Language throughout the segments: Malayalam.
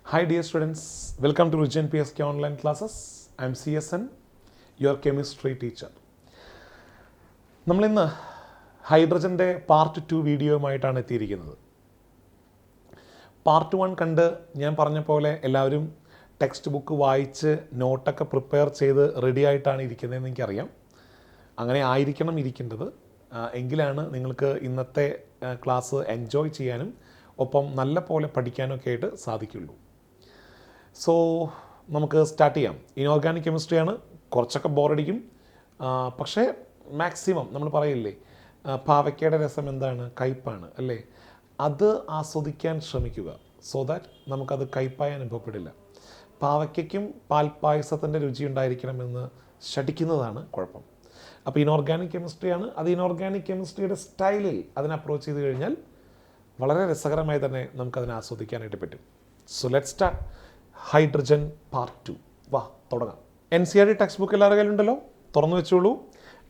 Hi dear students, welcome to Rujan PSK online classes. I am CSN, your chemistry teacher. നമ്മളിന്ന് ഹൈഡ്രജൻ്റെ പാർട്ട് 2 വീഡിയോയുമായിട്ടാണ് എത്തിയിരിക്കുന്നത്. പാർട്ട് 1 കണ്ട് ഞാൻ പറഞ്ഞ പോലെ എല്ലാവരും ടെക്സ്റ്റ് ബുക്ക് വായിച്ച് നോട്ടൊക്കെ പ്രിപ്പയർ ചെയ്ത് റെഡി ആയിട്ടാണ് ഇരിക്കുന്നതെന്ന് എനിക്കറിയാം. അങ്ങനെ ആയിരിക്കണം ഇരിക്കേണ്ടത്. എങ്കിലാണ് നിങ്ങൾക്ക് ഇന്നത്തെ ക്ലാസ് എൻജോയ് ചെയ്യാനും ഒപ്പം നല്ല പോലെ പഠിക്കാനൊക്കെ ആയിട്ട് സാധിക്കുള്ളൂ. സോ നമുക്ക് സ്റ്റാർട്ട് ചെയ്യാം. ഇനോർഗാനിക് കെമിസ്ട്രിയാണ്, കുറച്ചൊക്കെ ബോറടിക്കും. പക്ഷേ മാക്സിമം നമ്മൾ പറയില്ലേ, പാവയ്ക്കയുടെ രസം എന്താണ്? കയ്പ്പാണ് അല്ലേ? അത് ആസ്വദിക്കാൻ ശ്രമിക്കുക. സോ ദാറ്റ് നമുക്കത് കയ്പ്പായി അനുഭവപ്പെടില്ല. പാവയ്ക്കും പാൽപ്പായസത്തിൻ്റെ രുചി ഉണ്ടായിരിക്കണമെന്ന് ശഠിക്കുന്നതാണ് കുഴപ്പം. അപ്പോൾ ഇനോർഗാനിക് കെമിസ്ട്രിയാണ്. അത് ഇനോർഗാനിക് കെമിസ്ട്രിയുടെ സ്റ്റൈലിൽ അതിനെ അപ്രോച്ച് ചെയ്ത് കഴിഞ്ഞാൽ വളരെ രസകരമായി തന്നെ നമുക്കതിനെ ആസ്വദിക്കാനായിട്ട് പറ്റും. So let start hydrogen part 2. വാ തുടങ്ങാം. NCERT ടെക്സ്റ്റ് ബുക്ക് എല്ലാവരുടെ കയ്യിലുണ്ടല്ലോ, തുറന്നു വെച്ചോളൂ.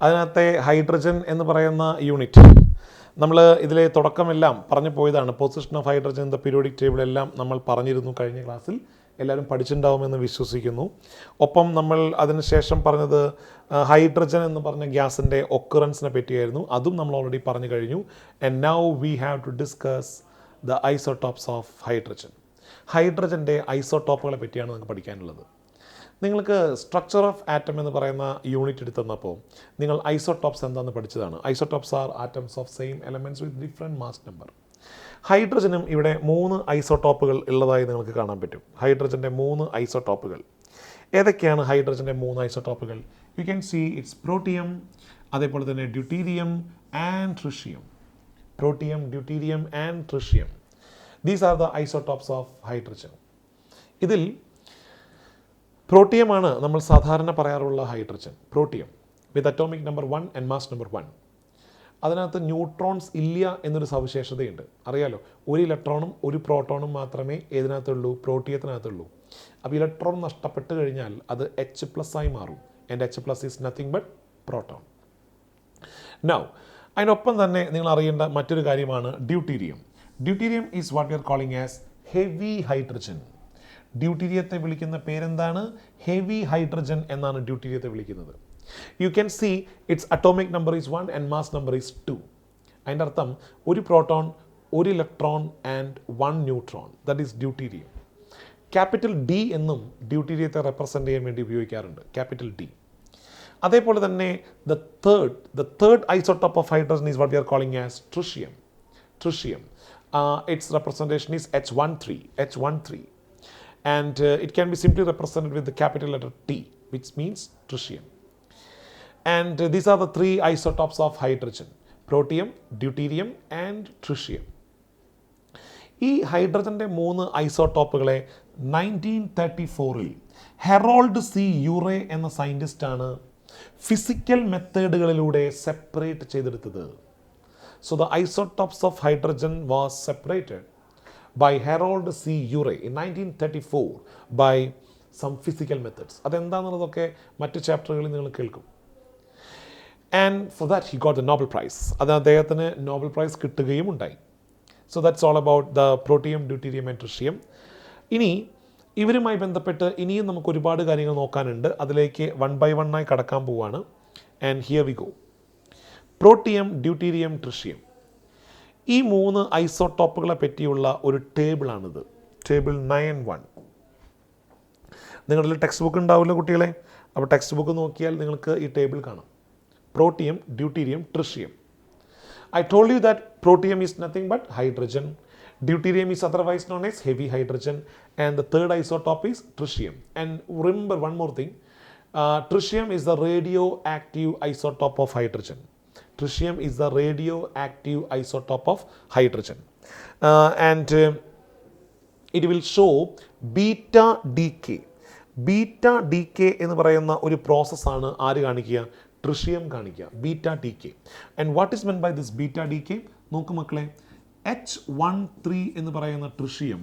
അതിനകത്തെ ഹൈഡ്രജൻ എന്ന് പറയുന്ന യൂണിറ്റ് നമ്മൾ ഇതിലെ തുടക്കമെല്ലാം പറഞ്ഞു പോയതാണ്. Position of hydrogen in the periodic table എല്ലാം നമ്മൾ പറഞ്ഞിരുന്നു കഴിഞ്ഞ ക്ലാസ്സിൽ. എല്ലാവരും പഠിച്ചിട്ടുണ്ടാവുമെന്ന് വിശ്വസിക്കുന്നു. ഒപ്പം നമ്മൾ അതിനുശേഷം പറഞ്ഞത് ഹൈഡ്രജൻ എന്ന് പറഞ്ഞ ഗ്യാസിൻ്റെ ഒക്കറൻസിനെ പറ്റിയായിരുന്നു. അതും നമ്മൾ ഓൾറെഡി പറഞ്ഞു കഴിഞ്ഞു. And now we have to discuss the isotopes of hydrogen. ഹൈഡ്രജൻ്റെ ഐസോടോപ്പുകളെ പറ്റിയാണ് നിങ്ങൾക്ക് പഠിക്കാനുള്ളത്. നിങ്ങൾക്ക് സ്ട്രക്ചർ ഓഫ് ആറ്റം എന്ന് പറയുന്ന യൂണിറ്റ് എടുത്ത് തന്നപ്പോൾ നിങ്ങൾ ഐസോടോപ്സ് എന്താണെന്ന് പഠിച്ചതാണ്. Isotopes are atoms of same elements with different mass number. ഹൈഡ്രജനും ഇവിടെ 3 ഐസോടോപ്പുകൾ ഉള്ളതായി നിങ്ങൾക്ക് കാണാൻ പറ്റും. ഹൈഡ്രജൻ്റെ 3 ഐസോടോപ്പുകൾ ഏതൊക്കെയാണ്? ഹൈഡ്രജൻ്റെ 3 ഐസോടോപ്പുകൾ you can see it's protium, അതേപോലെ തന്നെ deuterium and tritium. Protium, deuterium and tritium. These are the isotopes of hydrogen. ഇതിൽ പ്രോട്ടിയമാണ് നമ്മൾ സാധാരണ പറയാറുള്ള hydrogen. Protium with atomic number 1 and mass number 1. അതിനകത്ത് ന്യൂട്രോൺസ് ഇല്ല എന്നൊരു സവിശേഷതയുണ്ട്. അറിയാലോ, ഒരു ഇലക്ട്രോണും ഒരു പ്രോട്ടോണും മാത്രമേ ഏതിനകത്തുള്ളൂ? പ്രോട്ടിയത്തിനകത്തുള്ളൂ. അപ്പോൾ ഇലക്ട്രോൺ നഷ്ടപ്പെട്ട് കഴിഞ്ഞാൽ അത് H+ ആയി മാറും. And H+ is nothing but proton. Now അതിനൊപ്പം തന്നെ നിങ്ങൾ അറിയേണ്ട മറ്റൊരു കാര്യമാണ് deuterium. Deuterium is what we are calling as heavy hydrogen. ഡ്യൂട്ടീരിയത്തെ വിളിക്കുന്ന പേരെന്താണ്? ഹെവി ഹൈഡ്രജൻ എന്നാണ് ഡ്യൂട്ടീരിയത്തെ വിളിക്കുന്നത്. You can see its atomic number is 1 and mass number is 2. അതിൻ്റെ അർത്ഥം ഒരു പ്രോട്ടോൺ, ഒരു electron and 1 neutron. That is deuterium. Capital D എന്നും ഡ്യൂട്ടീരിയത്തെ റെപ്രസെൻ്റ് ചെയ്യാൻ വേണ്ടി ഉപയോഗിക്കാറുണ്ട്. Capital D. അതേപോലെ തന്നെ the third isotope of hydrogen is what we are calling as tritium. Tritium. Its representation is H13. And it can be simply represented with the capital letter T, which means tritium. And these are the 3 isotopes of hydrogen: protium, deuterium and tritium. ഈ ഹൈഡ്രജൻ്റെ 3 ഐസോടോപ്പുകളെ 1934 ഹെറോൾഡ് സി യൂറേ എന്ന സയൻറ്റിസ്റ്റാണ് ഫിസിക്കൽ മെത്തേഡുകളിലൂടെ സെപ്പറേറ്റ് ചെയ്തെടുത്തത്. So the isotopes of hydrogen was separated by Harold C. Urey in 1934 by some physical methods. അതെന്താണെന്നുള്ളതൊക്കെ മറ്റു ചാപ്റ്ററുകളിൽ നിങ്ങൾ കേൾക്കും. And for that he got the Nobel Prize. അത് അദ്ദേഹത്തിന് നോബൽ പ്രൈസ് കിട്ടുകയും ഉണ്ടായി. So that's all about the protium, deuterium and tritium. ഇനി ഇവരുമായി ബന്ധപ്പെട്ട് ഇനിയും നമുക്ക് ഒരുപാട് കാര്യങ്ങൾ നോക്കാനുണ്ട്. അതിലേക്ക് 1 by 1 ആയി കടക്കാൻ പോവുകയാണ്. And here we go. Protium, deuterium, tritium. ഈ 3 ഐസോടോപ്പുകളെ പറ്റിയുള്ള ഒരു ടേബിളാണിത്. ടേബിൾ 9.1. നിങ്ങളുടെ ടെക്സ്റ്റ് ബുക്ക് ഉണ്ടാവില്ല കുട്ടികളെ. അപ്പോൾ ടെക്സ്റ്റ് ബുക്ക് നോക്കിയാൽ നിങ്ങൾക്ക് ഈ ടേബിൾ കാണാം. Protium, deuterium, tritium. I told you that protium is nothing but hydrogen. Deuterium is otherwise known as heavy hydrogen. And the third isotope is tritium. And remember one more thing. Tritium is the radioactive isotope of hydrogen. Tritium is the radioactive isotope of hydrogen. And it will show beta decay. Beta decay എന്ന് പറയുന്ന ഒരു പ്രോസസ്സാണ് ആര് കാണിക്കുക? ട്രിഷ്യം കാണിക്കുക. Beta decay. And what is meant by this beta decay? നോക്കൂ മക്കളെ, H13 എന്ന് പറയുന്ന ട്രിഷ്യം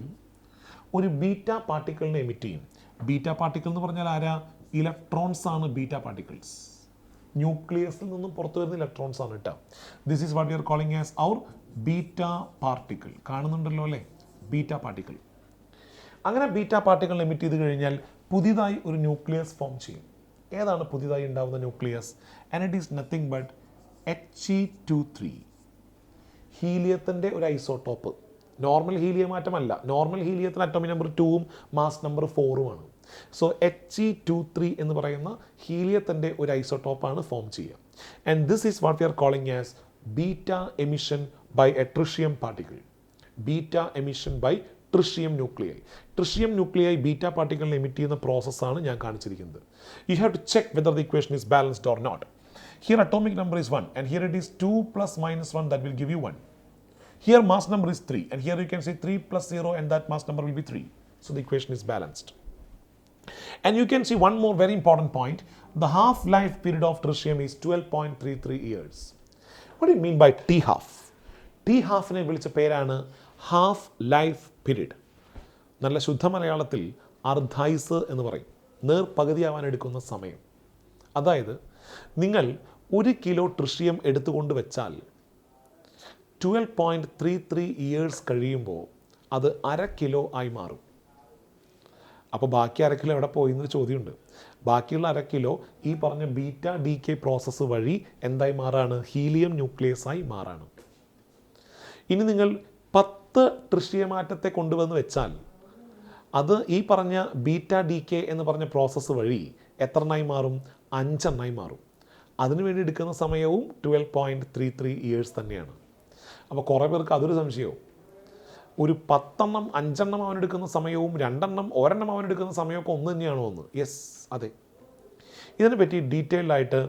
ഒരു ബീറ്റാ പാർട്ടിക്കിളിനെ എമിറ്റ് ചെയ്യും. ബീറ്റാ പാർട്ടിക്കിൾ എന്ന് പറഞ്ഞാൽ ആരാ? ഇലക്ട്രോൺസ് ആണ് ബീറ്റാ പാർട്ടിക്കിൾസ്. ന്യൂക്ലിയസിൽ നിന്നും പുറത്തു വരുന്ന ഇലക്ട്രോൺസ് ആണ് കേട്ടോ. This is what we are calling as our beta particle. കാണുന്നുണ്ടല്ലോ അല്ലേ? Beta particle. അങ്ങനെ ബീറ്റ പാർട്ടിക്കിൾ എമിറ്റ് ചെയ്ത് കഴിഞ്ഞാൽ പുതിയതായി ഒരു ന്യൂക്ലിയസ് ഫോം ചെയ്യും. ഏതാണ് പുതിയതായി ഉണ്ടാകുന്ന nucleus? And it is nothing but He23, ഹീലിയത്തിൻ്റെ ഒരു ഐസോട്ടോപ്പ്. നോർമൽ ഹീലിയം ആറ്റമല്ല. നോർമൽ ഹീലിയത്തിന് അറ്റോമിക് നമ്പർ 2ഉം മാസ് നമ്പർ 4ഉമാണ്. സോ He23 എന്ന് പറയുന്ന ഹീലിയത്തിൻ്റെ ഒരു ഐസോട്ടോപ്പാണ് ഫോം ചെയ്യുക. And this is what we are calling as beta emission by a tritium particle. Beta emission by tritium nuclei. Tritium nuclei beta പാർട്ടിക്കിളിനെ എമിറ്റ് ചെയ്യുന്ന പ്രോസസ്സാണ് ഞാൻ കാണിച്ചിരിക്കുന്നത്. You have to check whether the equation is balanced or not. Here atomic number is 1 and here it is 2 plus minus 1, that will give you 1. Here mass number is 3 and here you can say 3 plus 0 and that mass number will be 3. So the equation is balanced. And you can see one more very important point. The half-life period of tritium is 12.33 years. What do you mean by T-half? T-half-നെ വിളിച്ച പേരാണ് half life period. നല്ല ശുദ്ധ മലയാളത്തിൽ അർദ്ധായുസ് എന്ന് പറയും. നേർപകുതിയാവാൻ എടുക്കുന്ന സമയം. അതായത് നിങ്ങൾ 1 കിലോ ട്രിഷ്യം എടുത്തുകൊണ്ട് വെച്ചാൽ 12.33 ഇയേഴ്സ് കഴിയുമ്പോൾ അത് 1/2 കിലോ ആയി മാറും. അപ്പോൾ ബാക്കി 1/2 കിലോ എവിടെ പോയി എന്നൊരു ചോദ്യമുണ്ട്. ബാക്കിയുള്ള 1/2 കിലോ ഈ പറഞ്ഞ ബീറ്റ ഡി കെ പ്രോസസ്സ് വഴി എന്തായി മാറാണ്? ഹീലിയം ന്യൂക്ലിയസ് ആയി മാറാണ്. ഇനി നിങ്ങൾ 10 ട്രിഷ്യമാറ്റത്തെ കൊണ്ടുവന്ന് വെച്ചാൽ അത് ഈ പറഞ്ഞ ബീറ്റ ഡി കെ എന്ന് പറഞ്ഞ പ്രോസസ്സ് വഴി എത്ര എണ്ണായി മാറും? 5 എണ്ണായി മാറും. അതിനുവേണ്ടി എടുക്കുന്ന സമയവും 12.33 ഇയേഴ്സ് തന്നെയാണ്. അപ്പോൾ കുറേ പേർക്ക് അതൊരു സംശയവും. ഒരു 10 എണ്ണം 5 എണ്ണം അവനെടുക്കുന്ന സമയവും 2 എണ്ണം 1 എണ്ണം അവനെടുക്കുന്ന സമയമൊക്കെ ഒന്ന് തന്നെയാണോ എന്ന്? യെസ്, അതെ. ഇതിനെപ്പറ്റി ഡീറ്റെയിൽഡ് ആയിട്ട്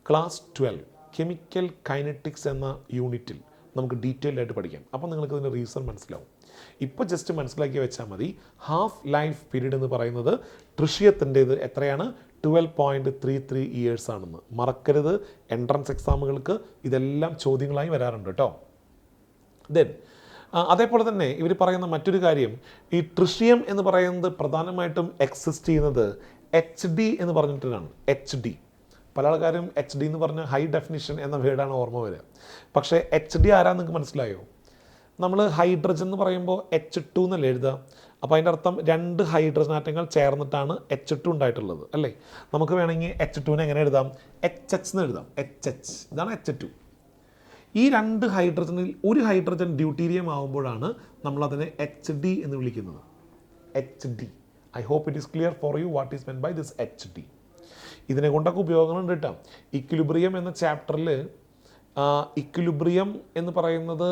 ക്ലാസ് 12 കെമിക്കൽ കൈനറ്റിക്സ് എന്ന യൂണിറ്റിൽ നമുക്ക് ഡീറ്റെയിൽഡ് ആയിട്ട് പഠിക്കാം. അപ്പോൾ നിങ്ങൾക്ക് ഇതിൻ്റെ റീസൺ മനസ്സിലാവും. ഇപ്പോൾ ജസ്റ്റ് മനസ്സിലാക്കി വെച്ചാൽ മതി. ഹാഫ് ലൈഫ് പീരീഡ് എന്ന് പറയുന്നത് ട്രിഷ്യത്തിൻ്റേത് എത്രയാണ്? 12.33 ഇയേഴ്സ് ആണെന്ന് മറക്കരുത്. എൻട്രൻസ് എക്സാമുകൾക്ക് ഇതെല്ലാം ചോദ്യങ്ങളായി വരാറുണ്ട് കേട്ടോ. ദെൻ അതേപോലെ തന്നെ ഇവർ പറയുന്ന മറ്റൊരു കാര്യം, ഈ ട്രിഷ്യം എന്ന് പറയുന്നത് പ്രധാനമായിട്ടും എക്സിസ്റ്റ് ചെയ്യുന്നത് HD എന്ന് പറഞ്ഞിട്ടാണ്. HD പല ആൾക്കാരും HD എന്ന് പറഞ്ഞ ഹൈ ഡെഫിനിഷൻ എന്ന വേർഡാണ് ഓർമ്മ വരിക. പക്ഷേ HD ആരാന്ന് നിങ്ങൾക്ക് മനസ്സിലായോ? നമ്മൾ ഹൈഡ്രജൻ എന്ന് പറയുമ്പോൾ H2 എന്നല്ലേ എഴുതുക. അപ്പോൾ അതിൻ്റെ അർത്ഥം 2 ഹൈഡ്രജൻ ആറ്റങ്ങൾ ചേർന്നിട്ടാണ് H2 ഉണ്ടായിട്ടുള്ളത് അല്ലേ? നമുക്ക് വേണമെങ്കിൽ H2നെ എങ്ങനെ എഴുതാം? HH എന്ന് എഴുതാം. HH, ഇതാണ് H2. ഈ 2 ഹൈഡ്രജനിൽ ഒരു ഹൈഡ്രജൻ ഡ്യൂട്ടീരിയം ആകുമ്പോഴാണ് നമ്മളതിനെ HD എന്ന് വിളിക്കുന്നത്. HD. I hope it is clear for you what is meant by this HD. ഇതിനെ കൊണ്ടൊക്കെ ഉപയോഗങ്ങളുണ്ട് കേട്ടോ. ഇക്വിലിബ്രിയം എന്ന ചാപ്റ്ററിൽ ഇക്വിലിബ്രിയം എന്ന് പറയുന്നത്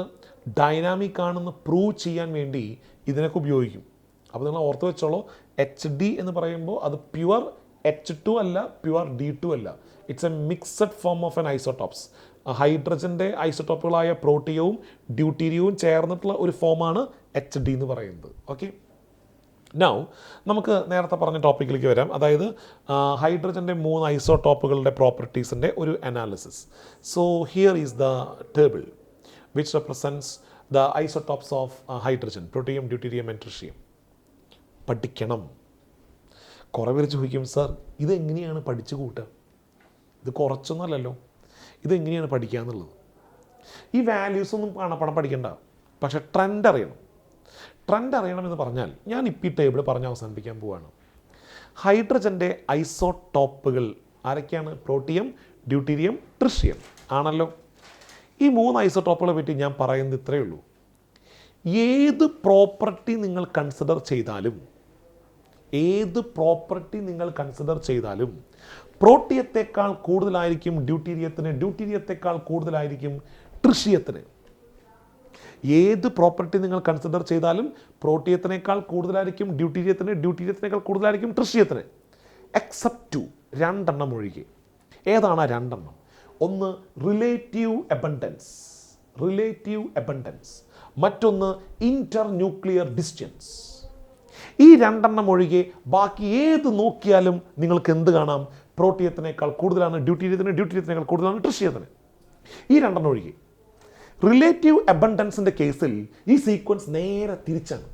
ഡൈനാമിക് ആണെന്ന് പ്രൂവ് ചെയ്യാൻ വേണ്ടി ഇതിനൊക്കെ ഉപയോഗിക്കും. അപ്പോൾ നിങ്ങൾ ഓർത്ത് വെച്ചോളൂ, HD എന്ന് പറയുമ്പോൾ അത് പ്യുവർ H2 അല്ല, പ്യുവർ D2 അല്ല. It's a mixed form of an isotopes. ഹൈഡ്രജൻ്റെ ഐസോട്ടോപ്പുകളായ പ്രോട്ടിയവും ഡ്യൂട്ടീരിയവും ചേർന്നിട്ടുള്ള ഒരു ഫോമാണ് HD എന്ന് പറയുന്നത്. ഓക്കെ, നൗ നമുക്ക് നേരത്തെ പറഞ്ഞ ടോപ്പിക്കിലേക്ക് വരാം. അതായത് ഹൈഡ്രജൻ്റെ 3 ഐസോട്ടോപ്പുകളുടെ പ്രോപ്പർട്ടീസിൻ്റെ ഒരു analysis. So here is the table which represents the isotopes of hydrogen, protium, deuterium and tritium. പഠിക്കണം. കുറേ പേര് ചോദിക്കും, സാർ ഇതെങ്ങനെയാണ് പഠിച്ചു കൂട്ടുക? ഇത് കുറച്ചൊന്നുമല്ലല്ലോ, ഇതെങ്ങനെയാണ് പഠിക്കുക എന്നുള്ളത്. ഈ വാല്യൂസ് ഒന്നും കാണാപ്പാടം പഠിക്കണ്ട, പക്ഷേ ട്രെൻഡ് അറിയണം. ട്രെൻഡ് അറിയണമെന്ന് പറഞ്ഞാൽ ഞാൻ ഇപ്പോൾ ഈ ടേബിൾ പറഞ്ഞ് അവസാനിപ്പിക്കാൻ പോവുകയാണ്. ഹൈഡ്രജൻ്റെ ഐസോട്ടോപ്പുകൾ ആരൊക്കെയാണ്? പ്രോട്ടിയം, ഡ്യൂട്ടീരിയം, ട്രിഷ്യം ആണല്ലോ. ഈ 3 ഐസോട്ടോപ്പുകളെ പറ്റി ഞാൻ പറയുന്നത് ഇത്രയേ ഉള്ളൂ. ഏത് പ്രോപ്പർട്ടി നിങ്ങൾ കൺസിഡർ ചെയ്താലും പ്രോട്ടിയത്തെക്കാൾ കൂടുതലായിരിക്കും ഡ്യൂട്ടീരിയത്തിന്, ഡ്യൂട്ടീരിയത്തെക്കാൾ കൂടുതലായിരിക്കും ട്രിഷ്യത്തിന്. ഏത് പ്രോപ്പർട്ടി നിങ്ങൾ കൺസിഡർ ചെയ്താലും പ്രോട്ടിയത്തിനേക്കാൾ കൂടുതലായിരിക്കും ഡ്യൂട്ടീരിയത്തിന്, ഡ്യൂട്ടീരിയത്തിനേക്കാൾ കൂടുതലായിരിക്കും ട്രിഷ്യത്തിന്, എക്സെപ്റ്റ് 2 എണ്ണം ഒഴികെ. ഏതാണ് ആ 2 എണ്ണം? ഒന്ന് റിലേറ്റീവ് എബണ്ടൻസ്, മറ്റൊന്ന് ഇന്റർ ന്യൂക്ലിയർ ഡിസ്റ്റൻസ്. ഈ 2 എണ്ണം ഒഴികെ ബാക്കി ഏത് നോക്കിയാലും നിങ്ങൾക്ക് എന്ത് കാണാം? പ്രോട്ടിയത്തിനേക്കാൾ കൂടുതലാണ് ഡ്യൂട്ടീരിയത്തിന്, ഡ്യൂട്ടീരിയത്തിനേക്കാൾ കൂടുതലാണ് ട്രിഷ്യത്തിന്. ഈ 2 എണ്ണം ഒഴികെ. റിലേറ്റീവ് എബണ്ടൻസിൻ്റെ കേസിൽ ഈ സീക്വൻസ് നേരെ തിരിച്ചാണ്.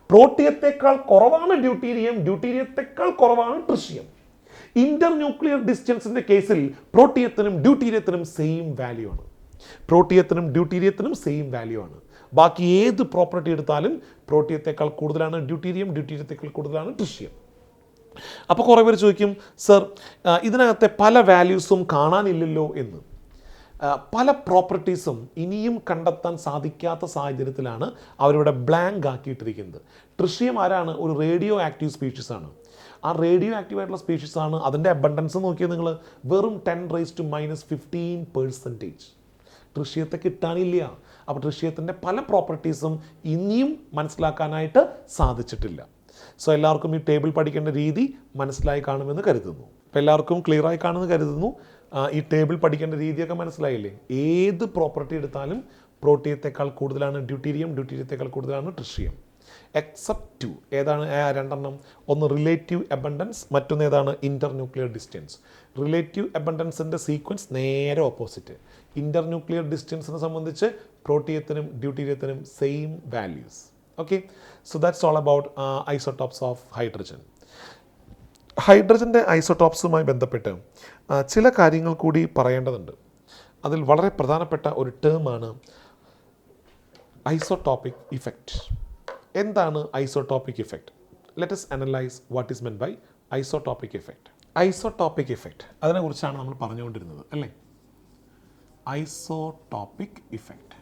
പ്രോട്ടിയത്തെക്കാൾ കുറവാണ് ഡ്യൂട്ടീരിയം, ഡ്യൂട്ടീരിയത്തെക്കാൾ കുറവാണ് ട്രിഷ്യം. ഇന്റർ ന്യൂക്ലിയർ ഡിസ്റ്റൻസിൻ്റെ കേസിൽ പ്രോട്ടിയത്തിനും ഡ്യൂട്ടീരിയത്തിനും സെയിം വാല്യൂ ആണ്. ബാക്കി ഏത് പ്രോപ്പർട്ടി എടുത്താലും പ്രോട്ടിയത്തേക്കാൾ കൂടുതലാണ് ഡ്യൂട്ടീരിയം, ഡ്യൂട്ടീരിയത്തേക്കാൾ കൂടുതലാണ് ട്രിഷ്യം. അപ്പോൾ കുറേ പേര് ചോദിക്കും, സർ ഇതിനകത്തെ പല വാല്യൂസും കാണാനില്ലല്ലോ എന്ന്. പല പ്രോപ്പർട്ടീസും ഇനിയും കണ്ടെത്താൻ സാധിക്കാത്ത സാഹചര്യത്തിലാണ് അവരിവിടെ ബ്ലാങ്ക് ആക്കിയിട്ടിരിക്കുന്നത്. ട്രിഷ്യം ആരാണ്? ഒരു റേഡിയോ ആക്റ്റീവ് സ്പീഷീസ് ആണ്. ആ റേഡിയോ ആക്റ്റീവ് ആയിട്ടുള്ള സ്പീഷീസ് ആണ്. അതിൻ്റെ അബണ്ടൻസ് നോക്കിയാൽ നിങ്ങൾ വെറും 10⁻⁻15%. ട്രിഷ്യത്തെ കിട്ടാനില്ല. അപ്പോൾ ട്രിഷ്യത്തിൻ്റെ പല പ്രോപ്പർട്ടീസും ഇനിയും മനസ്സിലാക്കാനായിട്ട് സാധിച്ചിട്ടില്ല. സോ എല്ലാവർക്കും ഈ ടേബിൾ പഠിക്കേണ്ട രീതി മനസ്സിലായി കാണുമെന്ന് കരുതുന്നു. അപ്പോൾ എല്ലാവർക്കും ക്ലിയറായി കാണുമെന്ന് കരുതുന്നു. ഈ ടേബിൾ പഠിക്കേണ്ട രീതിയൊക്കെ മനസ്സിലായില്ലേ? ഏത് പ്രോപ്പർട്ടി എടുത്താലും പ്രോട്ടിയത്തേക്കാൾ കൂടുതലാണ് ഡ്യൂട്ടീരിയം, ഡ്യൂട്ടീരിയത്തേക്കാൾ കൂടുതലാണ് ട്രിഷ്യം. Except to. ഏതാണ് രണ്ടെണ്ണം? ഒന്ന് റിലേറ്റീവ് അബണ്ടൻസ്, മറ്റൊന്ന് ഏതാണ്? Internuclear distance. റിലേറ്റീവ് അബണ്ടൻസിൻ്റെ സീക്വൻസ് നേരെ ഓപ്പോസിറ്റ്. ഇൻ്റർന്യൂക്ലിയർ ഡിസ്റ്റൻസിനെ സംബന്ധിച്ച് പ്രോട്ടിയത്തിനും ഡ്യൂട്ടീരിയത്തിനും same values. Okay, so that's all about isotopes of hydrogen. ഹൈഡ്രജൻ്റെ ഐസോടോപ്സുമായി ബന്ധപ്പെട്ട് ചില കാര്യങ്ങൾ കൂടി പറയേണ്ടതുണ്ട്. അതിൽ വളരെ പ്രധാനപ്പെട്ട ഒരു ടേമാണ് ഐസോടോപ്പിക് ഇഫക്റ്റ്. എന്താണ് isotopic effect? Let us analyse what is meant by isotopic effect. Isotopic effect, അതിനെക്കുറിച്ചാണ് നമ്മൾ പറഞ്ഞുകൊണ്ടിരുന്നത് അല്ലേ? Isotopic effect.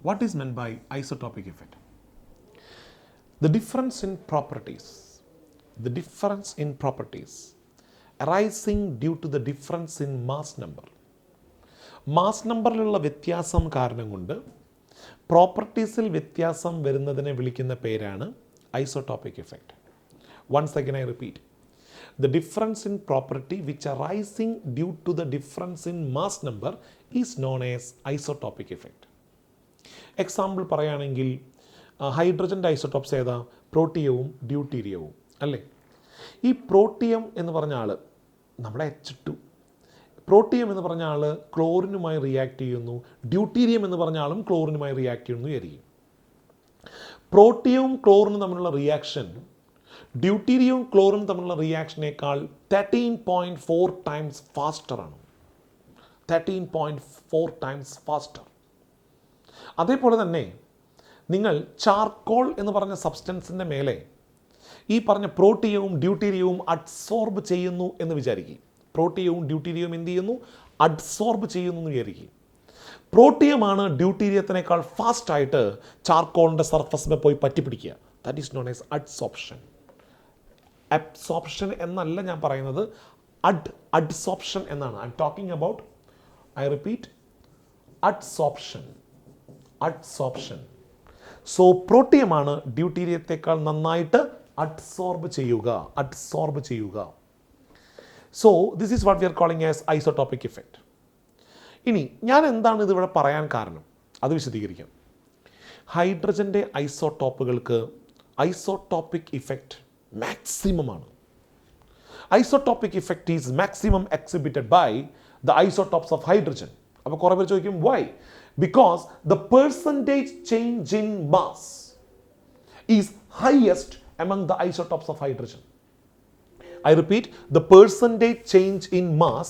What is meant by isotopic effect? The difference in properties arising due to the difference in mass number. Mass നമ്പറിലുള്ള വ്യത്യാസം കാരണം കൊണ്ട് പ്രോപ്പർട്ടീസിൽ വ്യത്യാസം വരുന്നതിനെ വിളിക്കുന്ന പേരാണ് isotopic effect. Once again I repeat, the difference in property which arising due to the difference in mass number is known as isotopic effect. Example പറയുകയാണെങ്കിൽ ഹൈഡ്രജൻ്റെ ഐസോടോപ്സ് ഏതാ? പ്രോട്ടിയവും ഡ്യൂട്ടീരിയവും അല്ലേ? ഈ പ്രോട്ടിയം എന്ന് പറഞ്ഞ ആൾ നമ്മുടെ H2, പ്രോട്ടിയം എന്ന് പറഞ്ഞ ആൾ ക്ലോറിനുമായി റിയാക്ട് ചെയ്യുന്നു, ഡ്യൂട്ടീരിയം എന്ന് പറഞ്ഞ ആളും ക്ലോറിനുമായി റിയാക്ട് ചെയ്യുന്നു വിചാരിക്കും. പ്രോട്ടിയവും ക്ലോറിനും തമ്മിലുള്ള റിയാക്ഷൻ ഡ്യൂട്ടീരിയവും ക്ലോറിനും തമ്മിലുള്ള റിയാക്ഷനേക്കാൾ 13.4 times ഫാസ്റ്റർ ആണ്. 13.4 times ഫാസ്റ്റർ. അതേപോലെ തന്നെ നിങ്ങൾ ചാർക്കോൾ എന്ന് പറഞ്ഞ സബ്സ്റ്റൻസിൻ്റെ മേലെ ഈ പറഞ്ഞ പ്രോട്ടിയവും ഡ്യൂട്ടീരിയവും അഡ്സോർബ് ചെയ്യുന്നു എന്ന് വിചാരിക്കും. പ്രോട്ടിയവും ഡ്യൂട്ടീരിയവും എന്ത് ചെയ്യുന്നു? അഡ്സോർബ് ചെയ്യുന്നു എന്ന് വിചാരിക്കും. പ്രോട്ടിയമാണ് ഡ്യൂട്ടീരിയത്തിനേക്കാൾ ഫാസ്റ്റായിട്ട് ചാർക്കോളിൻ്റെ സർഫസിനെ പോയി പറ്റിപ്പിടിക്കുക. That is known as adsorption. Absorption എന്നല്ല ഞാൻ പറയുന്നത്, അഡ്സോർപ്ഷൻ എന്നാണ്. I'm talking about, I repeat, adsorption. So പ്രോട്ടിയമാണ് ഡ്യൂട്ടീരിയത്തേക്കാൾ നന്നായിട്ട് അഡ്സോർബ് ചെയ്യുക. So this is what we are calling as isotopic effect. ഇനി ഞാൻ എന്താണ് ഇതിവിടെ പറയാൻ കാരണം അത് വിശദീകരിക്കാം. ഹൈഡ്രജൻ്റെ ഐസോടോപ്പുകൾക്ക് ഐസോടോപ്പിക് ഇഫക്റ്റ് മാക്സിമം ആണ്. Isotopic effect is maximum exhibited by the isotopes of hydrogen. അപ്പോൾ കുറേ പേര് ചോദിക്കും why? Because the percentage change in mass is highest among the isotopes of hydrogen. I repeat, the percentage change in mass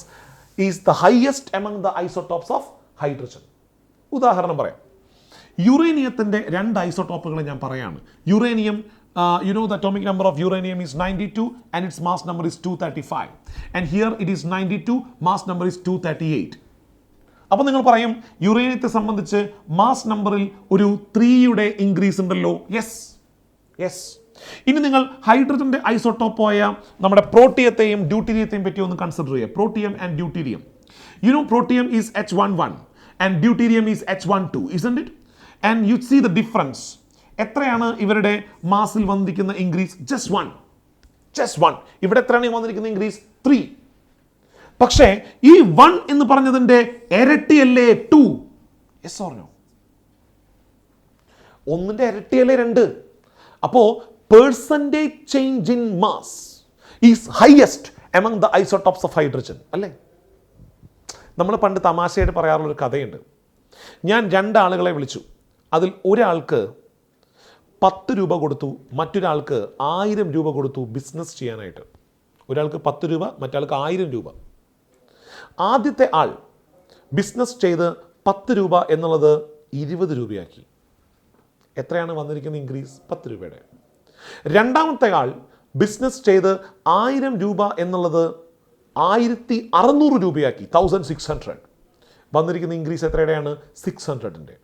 is the highest among the isotopes of hydrogen. ഉദാഹരണം പറയാം. യുറേനിയത്തിൻ്റെ 2 ഐസോടോപ്പുകൾ ഞാൻ പറയാണ്. Uranium, you know the atomic number of uranium is 92 and its mass number is 235. And here it is 92, mass number is 238. അപ്പോൾ നിങ്ങൾ പറയും യുറേനിയത്തെ സംബന്ധിച്ച് മാസ് നമ്പറിൽ ഒരു 3യുടെ ഇൻക്രീസ് ഉണ്ടല്ലോ. യെസ്. ഇനി നിങ്ങൾ ഹൈഡ്രജൻ്റെ ഐസോടോപ്പായ നമ്മുടെ പ്രോട്ടിയത്തെയും ഡ്യൂട്ടീരിയത്തെയും പറ്റി ഒന്ന് കൺസിഡർ ചെയ്യുക. Protium and deuterium. You know protium is H11 and deuterium is H12, isn't it? And you see the difference. എത്രയാണ് ഇവരുടെ മാസിൽ വന്നിരിക്കുന്ന ഇൻക്രീസ്? Just one. ഇവിടെ എത്രയാണ് വന്നിരിക്കുന്ന ഇൻക്രീസ്? 3. പക്ഷേ ഈ 1 എന്ന് പറഞ്ഞതിൻ്റെ ഇരട്ടിയല്ലേ 2? Yes or no? 1ന്റെ ഇരട്ടിയല്ലേ 2? അപ്പോൾ percentage change in mass is highest among the isotopes of hydrogen അല്ലേ? നമ്മൾ പണ്ട് തമാശയായിട്ട് പറയാറുള്ളൊരു കഥയുണ്ട്. ഞാൻ 2 ആളുകളെ വിളിച്ചു. അതിൽ ഒരാൾക്ക് 10 രൂപ കൊടുത്തു, മറ്റൊരാൾക്ക് 1000 രൂപ കൊടുത്തു ബിസിനസ് ചെയ്യാനായിട്ട്. ഒരാൾക്ക് 10 രൂപ, മറ്റാൾക്ക് 1000 രൂപ. ആദ്യത്തെ ആൾ ബിസിനസ് ചെയ്ത് 10 രൂപ എന്നുള്ളത് 20 രൂപയാക്കി. എത്രയാണ് വന്നിരിക്കുന്ന ഇൻക്രീസ്? 10 രൂപയുടെ. രണ്ടാമത്തെ ആൾ ബിസിനസ് ചെയ്ത് 1000 രൂപ എന്നുള്ളത് 1600 രൂപയാക്കി, 1600. വന്നിരിക്കുന്ന increase എത്രയുടെയാണ്? 600-ൻ്റെ.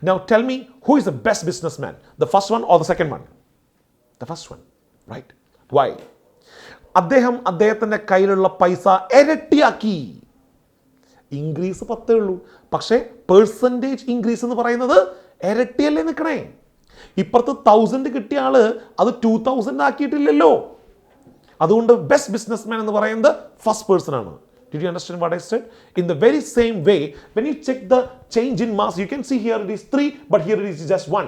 Now tell me, who is the best businessman? The first one or the second one? The first one, right? Why? അദ്ദേഹത്തിൻ്റെ കയ്യിലുള്ള പൈസ ഇരട്ടിയാക്കി. ഇൻക്രീസ് 10 ഉള്ളൂ, പക്ഷേ പെർസെൻറ്റേജ് ഇൻക്രീസ് എന്ന് പറയുന്നത് ഇരട്ടിയല്ലേ നിൽക്കണേ. ഇപ്പുറത്ത് 1000 കിട്ടിയ ആള് അത് 2000 ആക്കിയിട്ടില്ലല്ലോ. അതുകൊണ്ട് ബെസ്റ്റ് ബിസിനസ്മാൻ എന്ന് പറയുന്നത് ഫസ്റ്റ് പേഴ്സൺ ആണ്. Did you understand what I said? In the very same way, when you check the change in mass, you can see here it is 3, but here it is just 1.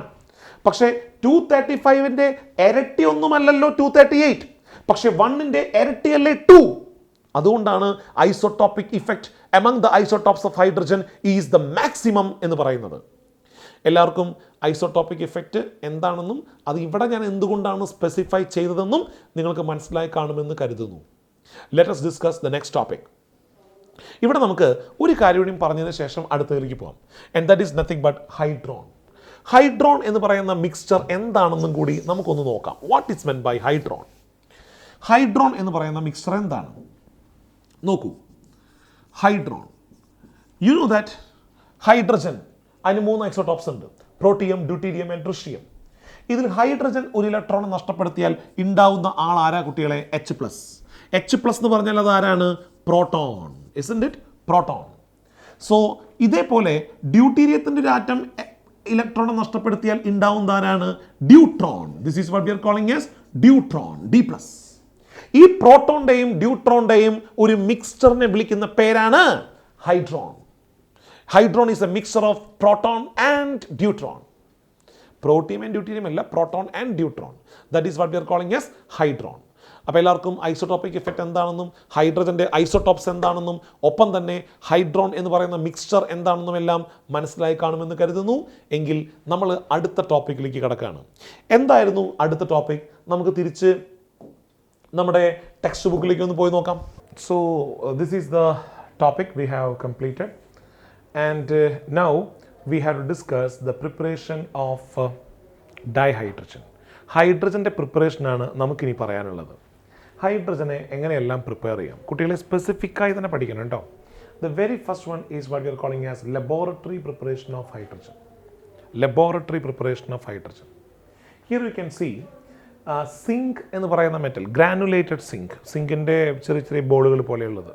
പക്ഷേ 235-ൻ്റെ ഇരട്ടി ഒന്നുമല്ലല്ലോ 238, പക്ഷേ 1-ൻ്റെ ഇരട്ടിയല്ലേ 2. അതുകൊണ്ടാണ് isotopic effect among the isotopes of hydrogen is the maximum എന്ന് പറയുന്നത്. എല്ലാവർക്കും ഐസോടോപ്പിക് ഇഫക്റ്റ് എന്താണെന്നും അത് ഇവിടെ ഞാൻ എന്തുകൊണ്ടാണ് സ്പെസിഫൈ ചെയ്തതെന്നും നിങ്ങൾക്ക് മനസ്സിലായി കാണുമെന്ന് കരുതുന്നു. Let us discuss the next topic. ഇവിടെ നമുക്ക് ഒരു കാര്യം കൂടി പറഞ്ഞതിന് ശേഷം അടുത്തതിലേക്ക് പോകാം. And that is nothing but hydron. Hydron എന്ന് പറയുന്ന മിക്സ്ചർ എന്താണെന്നും കൂടി നമുക്കൊന്ന് നോക്കാം. What is meant by hydron? Hydron എന്ന് പറയുന്ന മിക്സ്ചർ എന്താണ്? നോക്കൂ, hydron, you know that hydrogen അതിന് 3 ഐസോടോപ്സ് ഉണ്ട്, പ്രോട്ടിയം, ഡ്യൂട്ടീരിയം ആൻഡ് ട്രിഷ്യം. ഇതിൽ ഹൈഡ്രജൻ ഒരു ഇലക്ട്രോൺ നഷ്ടപ്പെടുത്തിയാൽ ഉണ്ടാവുന്ന ആൾ ആരാ കുട്ടികളെ? H+. H+ എന്ന് പറഞ്ഞാൽ അത് ആരാണ്? Proton. Isn't it? Proton. So ഇതേപോലെ ഡ്യൂട്ടീരിയത്തിൻ്റെ ഒരു ആറ്റം ഇലക്ട്രോൺ നഷ്ടപ്പെടുത്തിയാൽ ഉണ്ടാവുന്ന ആരാണ്? Deuteron. This is what we are calling as deuteron, D+. ഈ പ്രോട്ടോണിൻ്റെയും ഡ്യൂട്രോണിൻ്റെയും ഒരു മിക്സ്ചറിനെ വിളിക്കുന്ന പേരാണ് hydron. Hydron is a mixture of proton and deuteron. Protium and deuterium അല്ല, proton and deuteron. That is what we are calling as hydron. അപ്പോൾ എല്ലാവർക്കും ഐസോടോപ്പിക് ഇഫക്റ്റ് എന്താണെന്നും ഹൈഡ്രജൻ്റെ ഐസോടോപ്സ് എന്താണെന്നും ഒപ്പം തന്നെ ഹൈഡ്രോൺ എന്ന് പറയുന്ന മിക്സ്ചർ എന്താണെന്നും എല്ലാം മനസ്സിലായി കാണുമെന്ന് കരുതുന്നു. എങ്കിൽ നമ്മൾ അടുത്ത ടോപ്പിക്കിലേക്ക് കിടക്കുകയാണ്. എന്തായിരുന്നു അടുത്ത ടോപ്പിക്? നമുക്ക് തിരിച്ച് നമ്മുടെ ടെക്സ്റ്റ് ബുക്കിലേക്ക് ഒന്ന് പോയി നോക്കാം. So this is the topic we have completed and now we have to discuss the preparation of dihydrogen. ഹൈഡ്രജൻ്റെ പ്രിപ്പറേഷനാണ് നമുക്കിനി പറയാനുള്ളത്. ഹൈഡ്രജനെ എങ്ങനെയെല്ലാം പ്രിപ്പയർ ചെയ്യാം കുട്ടികളെ സ്പെസിഫിക്കായി തന്നെ പഠിക്കണം കേട്ടോ. The very first one is what you are calling as laboratory preparation of hydrogen. Laboratory preparation of hydrogen. Here you can see zinc എന്ന് പറയുന്ന മെറ്റൽ, ഗ്രാനുലേറ്റഡ് സിങ്ക്, സിങ്കിൻ്റെ ചെറിയ ചെറിയ ബോളുകൾ പോലെയുള്ളത്.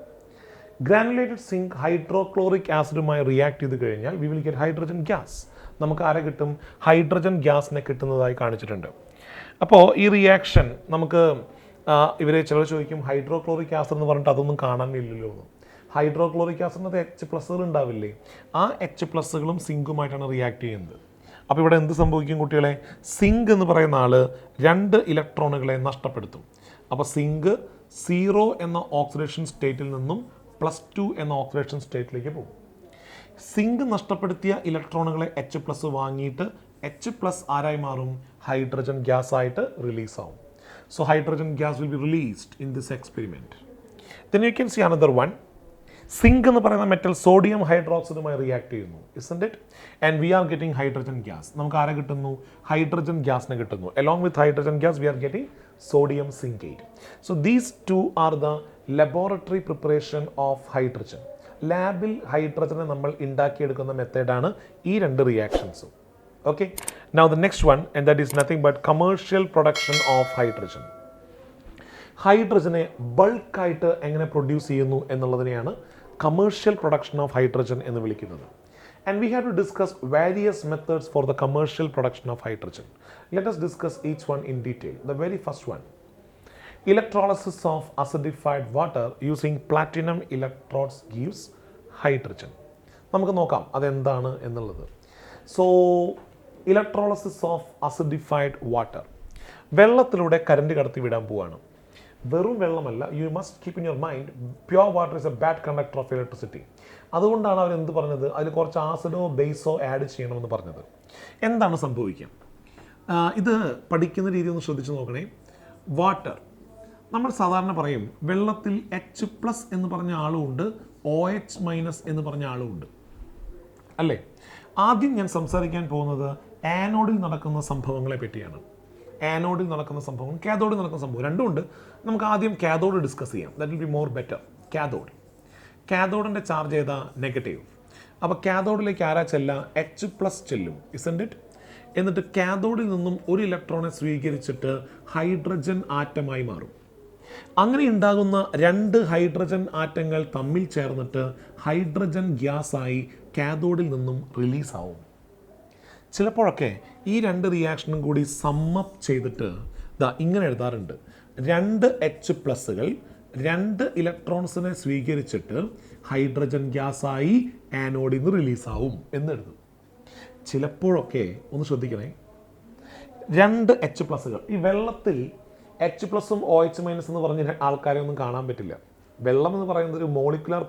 ഗ്രാനുലേറ്റഡ് സിങ്ക് ഹൈഡ്രോക്ലോറിക് ആസിഡുമായി റിയാക്ട് ചെയ്ത് കഴിഞ്ഞാൽ we will get hydrogen gas. നമുക്ക് ആരെ കിട്ടും? ഹൈഡ്രജൻ ഗ്യാസിനെ കിട്ടുന്നതായി കാണിച്ചിട്ടുണ്ട്. അപ്പോൾ ഈ റിയാക്ഷൻ നമുക്ക് ഇവരെ ചിലർ ചോദിക്കും ഹൈഡ്രോക്ലോറിക് ആസിഡ് എന്ന് പറഞ്ഞിട്ട് അതൊന്നും കാണാനില്ലല്ലോ എന്ന്. ഹൈഡ്രോക്ലോറിക് ആസിഡിനകത്ത് H+ ഉണ്ടാവില്ലേ? ആ H+കളും സിങ്കുമായിട്ടാണ് റിയാക്ട് ചെയ്യുന്നത്. അപ്പോൾ ഇവിടെ എന്ത് സംഭവിക്കും കുട്ടികളെ? സിങ്ക് എന്ന് പറയുന്ന ആൾ 2 ഇലക്ട്രോണുകളെ നഷ്ടപ്പെടുത്തും. അപ്പോൾ സിങ്ക് 0 എന്ന ഓക്സിഡേഷൻ സ്റ്റേറ്റിൽ നിന്നും +2 എന്ന ഓക്സിഡേഷൻ സ്റ്റേറ്റിലേക്ക് പോകും. സിങ്ക് നഷ്ടപ്പെടുത്തിയ ഇലക്ട്രോണുകളെ H+ വാങ്ങിയിട്ട് H+ ആരായി മാറും? ഹൈഡ്രജൻ ഗ്യാസ് ആയിട്ട് റിലീസ് ആവും. So hydrogen gas will be released in this experiment. Then you can see another one. Zinc എന്ന് പറയുന്ന മെറ്റൽ സോഡിയം ഹൈഡ്രോക്സൈഡുമായി റിയാക്ട് ചെയ്യുന്നു, isn't it? And we are getting hydrogen gas. നമുക്ക് ആരെ കിട്ടുന്നു? ഹൈഡ്രജൻ ഗ്യാസിനെ കിട്ടുന്നു. Along with hydrogen gas we are getting sodium zincate. So these two are the laboratory preparation of hydrogen. ലാബിൽ ഹൈഡ്രജനെ നമ്മൾ ഉണ്ടാക്കിയെടുക്കുന്ന മെത്തേഡാണ് ഈ 2 റിയാക്ഷൻസും. Okay, now the next one, and that is nothing but commercial production of hydrogen. ഹൈഡ്രജനെ ബൾക്കായിട്ട് എങ്ങനെ പ്രൊഡ്യൂസ് ചെയ്യുന്നു എന്നുള്ളതിനെയാണ് കമേഴ്ഷ്യൽ പ്രൊഡക്ഷൻ ഓഫ് ഹൈഡ്രജൻ എന്ന് വിളിക്കുന്നത്. And we have to discuss various methods for the commercial production of hydrogen. Let us discuss each one in detail. The very first one, electrolysis of acidified water using platinum electrodes gives hydrogen. നമുക്ക് നോക്കാം അതെന്താണ് എന്നുള്ളത്. So electrolysis of acidified water. വെള്ളത്തിലൂടെ കറണ്ട് കടത്തി വിടാൻ പോവാണ്. വെറും വെള്ളമല്ല, you must keep in your mind pure water is a bad conductor of electricity. അതുകൊണ്ടാണ് അവർ എന്ത് പറഞ്ഞത്? അതിൽ കുറച്ച് ആസിഡോ ബേസോ ആഡ് ചെയ്യണമെന്ന് പറഞ്ഞത്. എന്താണ് സംഭവിക്കുക? ഇത് പഠിക്കുന്ന രീതി ഒന്ന് ശ്രദ്ധിച്ച് നോക്കണേ. വാട്ടർ നമ്മൾ സാധാരണ പറയും വെള്ളത്തിൽ H+ എന്ന് പറഞ്ഞ ആളുമുണ്ട്, OH- എന്ന് പറഞ്ഞ ആളുമുണ്ട് അല്ലേ? ആദ്യം ഞാൻ സംസാരിക്കാൻ പോകുന്നത് ആനോഡിൽ നടക്കുന്ന സംഭവങ്ങളെ പറ്റിയാണ്. ആനോഡിൽ നടക്കുന്ന സംഭവം, കാഥോഡിൽ നടക്കുന്ന സംഭവം രണ്ടുമുണ്ട്. നമുക്ക് ആദ്യം കാഥോഡ് ഡിസ്കസ് ചെയ്യാം. That will be more better. കാഥോഡിൻ്റെ ചാർജ് ഏതാ? നെഗറ്റീവ്. അപ്പോൾ കാഥോഡിലേക്ക് ആരാ ചെല്ലുക? H+ ചെല്ലും, ഇസൻറ്റ് ഇറ്റ്? എന്നിട്ട് കാഥോഡിൽ നിന്നും ഒരു ഇലക്ട്രോണെ സ്വീകരിച്ചിട്ട് ഹൈഡ്രജൻ ആറ്റമായി മാറും. അങ്ങനെ ഉണ്ടാകുന്ന 2 ഹൈഡ്രജൻ ആറ്റങ്ങൾ തമ്മിൽ ചേർന്നിട്ട് ഹൈഡ്രജൻ ഗ്യാസായി കാഥോഡിൽ നിന്നും റിലീസാവും. ചിലപ്പോഴൊക്കെ ഈ 2 റിയാക്ഷനും കൂടി സമ്മപ്പ് ചെയ്തിട്ട് ഇങ്ങനെ എഴുതാറുണ്ട്. 2 H+കൾ 2 ഇലക്ട്രോൺസിനെ സ്വീകരിച്ചിട്ട് ഹൈഡ്രജൻ ഗ്യാസായി ആനോഡിൽ നിന്ന് റിലീസാവും എന്നെഴുതും. ചിലപ്പോഴൊക്കെ ഒന്ന് ശ്രദ്ധിക്കണേ, 2 H+കൾ ഈ വെള്ളത്തിൽ H+ഉം OH- എന്ന് പറഞ്ഞ ആൾക്കാരെ ഒന്നും കാണാൻ പറ്റില്ല. വെള്ളം എന്ന് പറയുന്നത് ഒരു മോളിക്കുലർ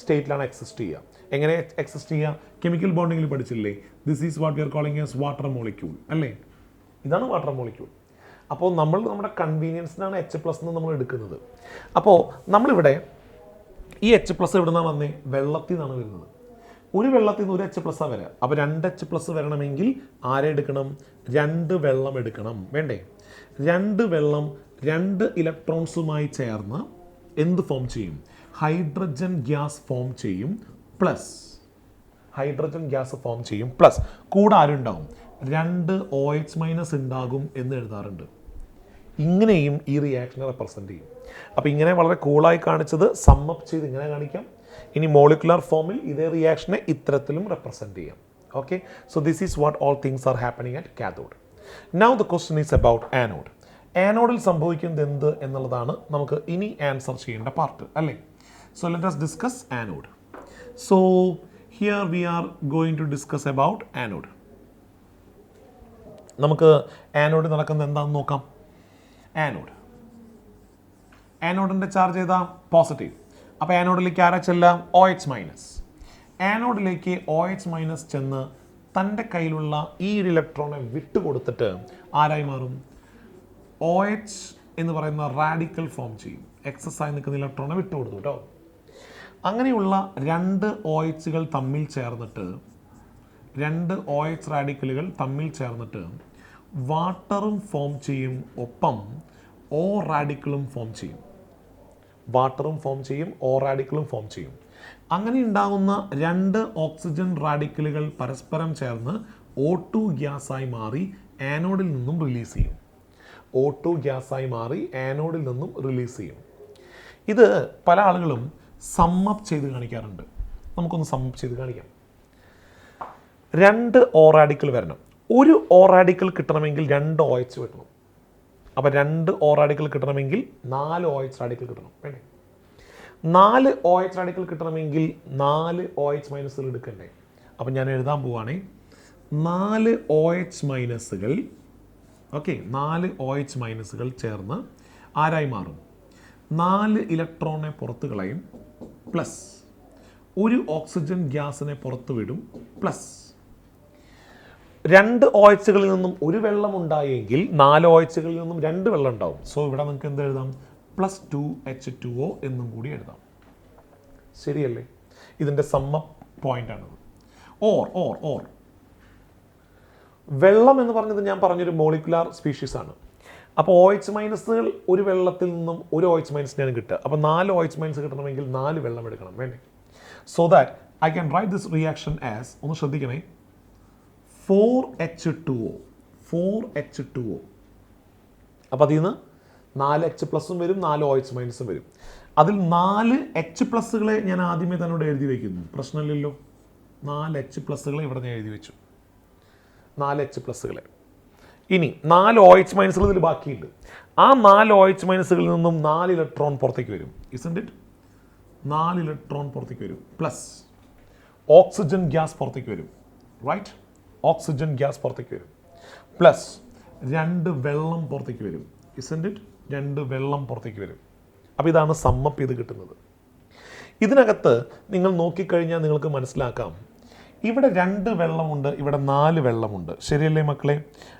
സ്റ്റേറ്റിലാണ് എക്സിസ്റ്റ് ചെയ്യുക. എങ്ങനെ എക്സിസ്റ്റ് ചെയ്യുക? കെമിക്കൽ ബോണ്ടിങ്ങിൽ പഠിച്ചില്ലേ? This is what we are calling as water molecule അല്ലേ? ഇതാണ് വാട്ടർ മോളിക്യൂൾ. അപ്പോൾ നമ്മുടെ കൺവീനിയൻസിനാണ് H+ എന്ന് നമ്മൾ എടുക്കുന്നത്. അപ്പോൾ നമ്മളിവിടെ ഈ H+ എവിടെ നിന്നാണ് വന്നേ? വെള്ളത്തിൽ നിന്നാണ് വരുന്നത്. ഒരു വെള്ളത്തിൽ നിന്ന് ഒരു H+ വരാം. അപ്പോൾ 2 H+ വരണമെങ്കിൽ ആരെ എടുക്കണം? 2 വെള്ളം എടുക്കണം, വേണ്ടേ? 2 വെള്ളം 2 ഇലക്ട്രോൺസുമായി ചേർന്ന് എന്ത് ഫോം ചെയ്യും? ഹൈഡ്രജൻ ഗ്യാസ് ഫോം ചെയ്യും. ഹൈഡ്രജൻ ഗ്യാസ് ഫോം ചെയ്യും പ്ലസ് കൂടെ ആരുണ്ടാവും? 2 OH- ഉണ്ടാകും എന്ന് എഴുതാറുണ്ട്. ഇങ്ങനെയും ഈ റിയാക്ഷനെ റെപ്രസെൻ്റ് ചെയ്യും. അപ്പോൾ ഇങ്ങനെ വളരെ കൂളായി കാണിച്ചത് സമ്മപ്പ് ചെയ്ത് ഇങ്ങനെ കാണിക്കാം. ഇനി മോളിക്കുലർ ഫോമിൽ ഇതേ റിയാക്ഷനെ ഇത്തരത്തിലും റെപ്രസെൻ്റ് ചെയ്യാം. Okay, so this is what all things are happening at cathode. Now the question is about anode. ആനോഡിൽ സംഭവിക്കുന്നത് എന്ത് എന്നുള്ളതാണ് നമുക്ക് ഇനി ആൻസർ ചെയ്യേണ്ട പാർട്ട് അല്ലേ? So let us discuss anode. So here we are going to discuss about anode. നമുക്ക് ആനോഡ് നടക്കുന്നത് എന്താണെന്ന് നോക്കാം. ആനോഡിൻ്റെ ചാർജ് ഏതാ? പോസിറ്റീവ്. അപ്പോൾ ആനോഡിലേക്ക് ആരാ ചെല്ലാം? OH-. ആനോഡിലേക്ക് OH- ചെന്ന് തൻ്റെ കയ്യിലുള്ള ഈ ഒരു ഇലക്ട്രോണെ വിട്ടുകൊടുത്തിട്ട് ആരായി മാറും? OH എന്ന് പറയുന്ന റാഡിക്കൽ ഫോം ചെയ്യും. എക്സസ് ആയി നിൽക്കുന്ന ഇലക്ട്രോണെ വിട്ടുകൊടുത്തു കേട്ടോ. അങ്ങനെയുള്ള 2 OH-കൾ തമ്മിൽ ചേർന്നിട്ട് 2 OH റാഡിക്കലുകൾ തമ്മിൽ ചേർന്നിട്ട് വാട്ടറും ഫോം ചെയ്യും, ഒപ്പം O റാഡിക്കലും ഫോം ചെയ്യും. വാട്ടറും ഫോം ചെയ്യും, O റാഡിക്കലും ഫോം ചെയ്യും. അങ്ങനെ ഉണ്ടാകുന്ന 2 ഓക്സിജൻ റാഡിക്കലുകൾ പരസ്പരം ചേർന്ന് O2 ഗ്യാസായി മാറി ആനോഡിൽ നിന്നും റിലീസ് ചെയ്യും. O2 ഗ്യാസായി മാറി ആനോഡിൽ നിന്നും റിലീസ് ചെയ്യും. ഇത് പല ആളുകളും സമ്മപ്പ് ചെയ്ത് കാണിക്കാറുണ്ട്. നമുക്കൊന്ന് സമ്മപ്പ് ചെയ്ത് കാണിക്കാം. 2 O റാഡിക്കൽ വരണം. ഒരു O റാഡിക്കൽ കിട്ടണമെങ്കിൽ 2 OH കിട്ടണം. അപ്പോൾ 2 O റാഡിക്കൽ കിട്ടണമെങ്കിൽ 4 OH റാഡിക്കൽ കിട്ടണം, വേണ്ടേ? 4 OH റാഡിക്കൽ കിട്ടണമെങ്കിൽ 4 OH- എടുക്കണ്ടേ? അപ്പം ഞാൻ എഴുതാൻ പോവുകയാണെ 4 OH-കൾ, ഓക്കെ, 4 OH- ചേർന്ന് ആരായി മാറും? 4 ഇലക്ട്രോണെ പുറത്ത് കളയും, പ്ലസ് ഒരു ഓക്സിജൻ ഗ്യാസിനെ പുറത്ത് വിടും, പ്ലസ് 2 OH-കളിൽ നിന്നും ഒരു വെള്ളം ഉണ്ടായെങ്കിൽ 4 OH-കളിൽ നിന്നും 2 വെള്ളം ഉണ്ടാവും. സോ ഇവിടെ നമുക്ക് എന്ത് എഴുതാം? +2 H2O എന്നും കൂടി എഴുതാം. ശരിയല്ലേ? ഇതിൻ്റെ സമ്മപ്പ് പോയിൻ്റാണത്. ഓർ വെള്ളം എന്ന് പറഞ്ഞത് ഞാൻ പറഞ്ഞൊരു മോളിക്കുലാർ സ്പീഷീസ് ആണ്. അപ്പോൾ OH- ഒരു വെള്ളത്തിൽ നിന്നും ഒരു OH- കിട്ടുക. അപ്പോൾ 4 OH- കിട്ടണമെങ്കിൽ 4 വെള്ളം എടുക്കണം, വേണ്ടേ? So that I can write this reaction as, ഒന്ന് ശ്രദ്ധിക്കണേ, 4H2O. അപ്പോൾ അതിൽ നിന്ന് 4 H+ വരും, 4 OH- വരും. അതിൽ 4 H+കളെ ഞാൻ ആദ്യമേ തന്നോട് എഴുതി വയ്ക്കുന്നു, പ്രശ്നമില്ലല്ലോ. 4 H+കളെ ഇവിടെ ഞാൻ എഴുതി വെച്ചു, 4 H+കളെ. ഇനി 4 OH- ഇതിൽ ബാക്കിയുണ്ട്. ആ 4 OH- നിന്നും 4 ഇലക്ട്രോൺ പുറത്തേക്ക് വരും, ഇസൻറ്റ് ഇറ്റ്? 4 ഇലക്ട്രോൺ പുറത്തേക്ക് വരും, പ്ലസ് ഓക്സിജൻ ഗ്യാസ് പുറത്തേക്ക് വരും, റൈറ്റ്? ഓക്സിജൻ ഗ്യാസ് പുറത്തേക്ക് വരും, പ്ലസ് 2 വെള്ളം പുറത്തേക്ക് വരും, ഇസൻറ്റ് ഇറ്റ്? 2 വെള്ളം പുറത്തേക്ക് വരും. അപ്പോൾ ഇതാണ് സമ്മപ്പ് ചെയ്ത് കിട്ടുന്നത്. ഇതിനകത്ത് നിങ്ങൾ നോക്കിക്കഴിഞ്ഞാൽ നിങ്ങൾക്ക് മനസ്സിലാക്കാം, ഇവിടെ 2 വെള്ളമുണ്ട്, ഇവിടെ 4 വെള്ളമുണ്ട്, ശരിയല്ലേ മക്കളെ?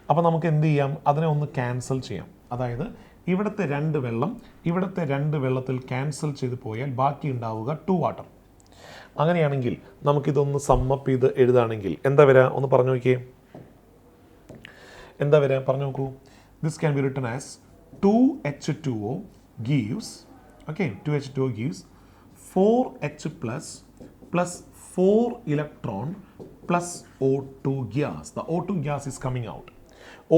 അപ്പോൾ നമുക്ക് എന്ത് ചെയ്യാം? അതിനെ ഒന്ന് ക്യാൻസൽ ചെയ്യാം. അതായത് ഇവിടുത്തെ 2 വെള്ളം ഇവിടുത്തെ 2 വെള്ളത്തിൽ ക്യാൻസൽ ചെയ്ത് പോയാൽ ബാക്കി ഉണ്ടാവുക 2 വാട്ടർ. അങ്ങനെയാണെങ്കിൽ നമുക്കിതൊന്ന് സമ്മപ്പ് ചെയ്ത് എഴുതുകയാണെങ്കിൽ എന്താ വരിക ഒന്ന് പറഞ്ഞു നോക്കിയേ. എന്താ വരിക പറഞ്ഞു നോക്കൂ. This can be written as 2H2O gives, okay, 2H2O gives 4H plus 4 electron plus O2 gas. The O2 gas is coming out.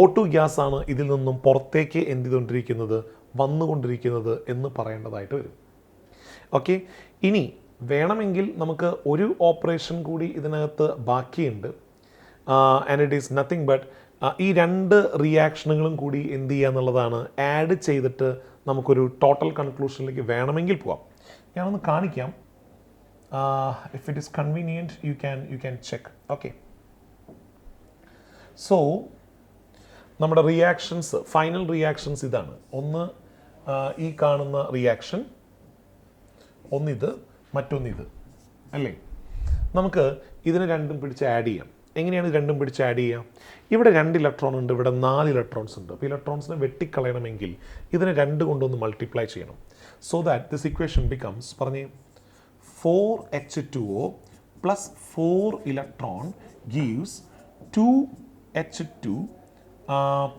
O2 gas ആണ് ഇതിൽ നിന്നും പുറത്തേക്ക് എന്ത് ചെയ്തുകൊണ്ടിരിക്കുന്നത്, വന്നുകൊണ്ടിരിക്കുന്നത് എന്ന് പറയേണ്ടതായിട്ട് വരും. ഓക്കെ, ഇനി വേണമെങ്കിൽ നമുക്ക് ഒരു ഓപ്പറേഷൻ കൂടി ഇതിനകത്ത് ബാക്കിയുണ്ട്. And it is nothing but ഈ രണ്ട് റിയാക്ഷനുകളും കൂടി എന്ത് ചെയ്യുക എന്നുള്ളതാണ്, ആഡ് ചെയ്തിട്ട് നമുക്കൊരു ടോട്ടൽ കൺക്ലൂഷനിലേക്ക് വേണമെങ്കിൽ പോവാം. ഞാനൊന്ന് കാണിക്കാം. If it is convenient you can check. Okay, so നമ്മുടെ റിയാക്ഷൻസ്, ഫൈനൽ റിയാക്ഷൻസ് ഇതാണ്. ഒന്ന് ഈ കാണുന്ന റിയാക്ഷൻ, ഒന്നിത്, മറ്റൊന്നിത് അല്ലേ. നമുക്ക് ഇതിനെ രണ്ടും പിടിച്ച് ആഡ് ചെയ്യാം. എങ്ങനെയാണ് രണ്ടും പിടിച്ച് ആഡ് ചെയ്യുക? ഇവിടെ 2 ഇലക്ട്രോൺ ഉണ്ട്, ഇവിടെ 4 ഇലക്ട്രോൺസ് ഉണ്ട്. അപ്പോൾ ഇലക്ട്രോൺസിനെ വെട്ടിക്കളയണമെങ്കിൽ ഇതിനെ 2 കൊണ്ടൊന്ന് മൾട്ടിപ്ലൈ ചെയ്യണം. So that this equation becomes, പറഞ്ഞേ, 4H2O plus 4 electron gives 2H2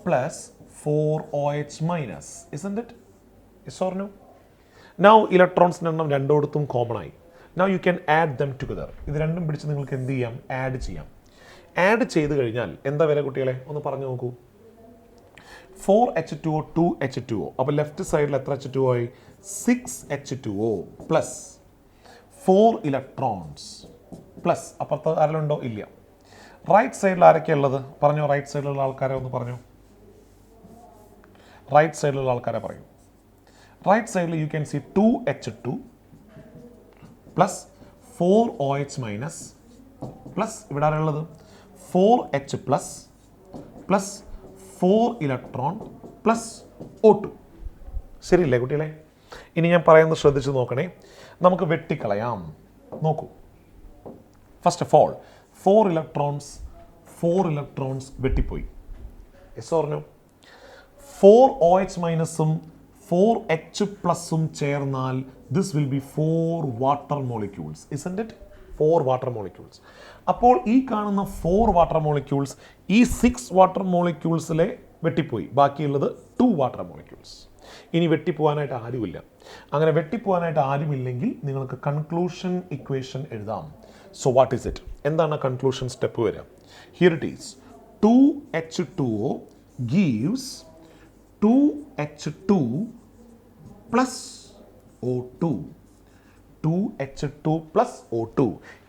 plus 4OH minus, isn't it? Yes or no? Now ഇലക്ട്രോൺസിൻ്റെ എണ്ണം രണ്ടോടത്തും കോമൺ ആയി. Now you can add them together. ഇത് രണ്ടും പിടിച്ച് നിങ്ങൾക്ക് എന്ത് ചെയ്യാം, ആഡ് ചെയ്യാം. ആഡ് ചെയ്ത് കഴിഞ്ഞാൽ എന്താ വില കുട്ടികളെ ഒന്ന് പറഞ്ഞു നോക്കൂ. 4H2O 2H2O, അപ്പോൾ ലെഫ്റ്റ് സൈഡിൽ എത്ര H2O ആയി? 6H2O പ്ലസ് 4 ഇലക്ട്രോൺസ് പ്ലസ്, അപ്പുറത്ത് ആരെലുണ്ടോ? ഇല്ല. റൈറ്റ് സൈഡിൽ ആരൊക്കെയാണ് ഉള്ളത് പറഞ്ഞോ. റൈറ്റ് സൈഡിലുള്ള ആൾക്കാരെ ഒന്ന് പറഞ്ഞു. റൈറ്റ് സൈഡിലുള്ള ആൾക്കാരെ പറയൂ. റൈറ്റ് സൈഡിൽ U can C 2H2 plus 4OH minus plus ഇവിടെ ആരുള്ളത് 4H plus plus 4 electron plus O2. ശരിയല്ലേ കുട്ടികളെ? ഇനി ഞാൻ പറയുന്നത് ശ്രദ്ധിച്ച് നോക്കണേ. നമുക്ക് വെട്ടിക്കളയാം. നോക്കൂ. ഫസ്റ്റ് ഓഫ് ഓൾ 4 ഇലക്ട്രോൺസ് വെട്ടിപ്പോയി. Yes or no? 4OH മൈനസും 4H പ്ലസും ചേർന്നാൽ this will be 4 water molecules. Isn't it? 4 water molecules. അപ്പോൾ ഈ കാണുന്ന 4 വാട്ടർ മോളിക്യൂൾസ് ഈ 6 വാട്ടർ മോളിക്യൂൾസിലെ വെട്ടിപ്പോയി. ബാക്കിയുള്ളത് 2 വാട്ടർ മോളിക്യൂൾസ്. ഇനി വെട്ടിപ്പോവാനായിട്ട് ആരുമില്ല. അങ്ങനെ വെട്ടിപ്പോവാനായിട്ട് ആരുമില്ലെങ്കിൽ നിങ്ങൾക്ക് കൺക്ലൂഷൻ ഇക്വേഷൻ എഴുതാം. So what is it? എന്താണ് കൺക്ലൂഷൻ സ്റ്റെപ്പ് വരിക? Here it is 2H2O gives 2H2 plus O2. 2H2 plus O2.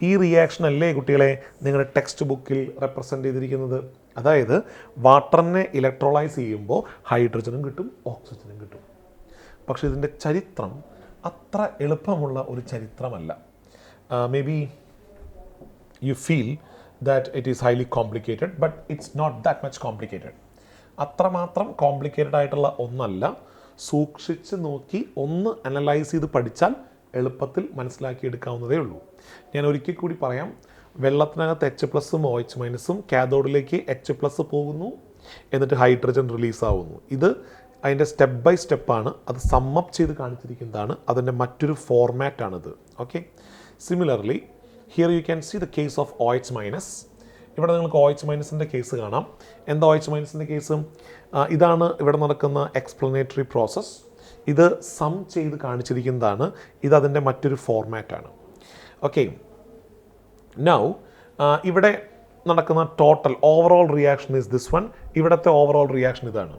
ഈ റിയാക്ഷൻ അല്ലേ കുട്ടികളെ നിങ്ങളുടെ ടെക്സ്റ്റ് ബുക്കിൽ റെപ്രസെൻ്റ് ചെയ്തിരിക്കുന്നത്? അതായത് വാട്ടറിനെ ഇലക്ട്രോളൈസ് ചെയ്യുമ്പോൾ ഹൈഡ്രജനും കിട്ടും, ഓക്സിജനും കിട്ടും. പക്ഷേ ഇതിൻ്റെ ചരിത്രം അത്ര എളുപ്പമുള്ള ഒരു ചരിത്രമല്ല. Maybe you feel that it is highly complicated, but it's not that much complicated. അത്രമാത്രം കോംപ്ലിക്കേറ്റഡ് ആയിട്ടുള്ള ഒന്നല്ല. സൂക്ഷിച്ച് നോക്കി ഒന്ന് അനലൈസ് ചെയ്ത് പഠിച്ചാൽ എളുപ്പത്തിൽ മനസ്സിലാക്കിയെടുക്കാവുന്നതേ ഉള്ളൂ. ഞാൻ ഒരിക്കൽ കൂടി പറയാം. വെള്ളത്തിനകത്ത് H പ്ലസും OH മൈനസും കാഥോഡിലേക്ക് H പ്ലസ് പോകുന്നു, എന്നിട്ട് ഹൈഡ്രജൻ റിലീസ് ആവുന്നു. ഇത് അതിൻ്റെ സ്റ്റെപ്പ് ബൈ സ്റ്റെപ്പാണ്. അത് സമ്മപ്പ് ചെയ്ത് കാണിച്ചിരിക്കുന്നതാണ്. അതിൻ്റെ മറ്റൊരു ഫോർമാറ്റാണിത്. Okay, similarly here you can see the case of OH minus. ഇവിടെ നിങ്ങൾക്ക് OH മൈനസിൻ്റെ കേസ് കാണാം. എന്താ OH മൈനസിൻ്റെ കേസ്? ഇതാണ് ഇവിടെ നടക്കുന്ന എക്സ്പ്ലനേറ്ററി പ്രോസസ്സ്. ഇത് സം ചെയ്ത് കാണിച്ചിരിക്കുന്നതാണ്. ഇത് അതിൻ്റെ മറ്റൊരു ഫോർമാറ്റാണ്. ഓക്കെ, നൗ ഇവിടെ നടക്കുന്ന total overall reaction is this one. ഇവിടുത്തെ ഓവറോൾ റിയാക്ഷൻ ഇതാണ്.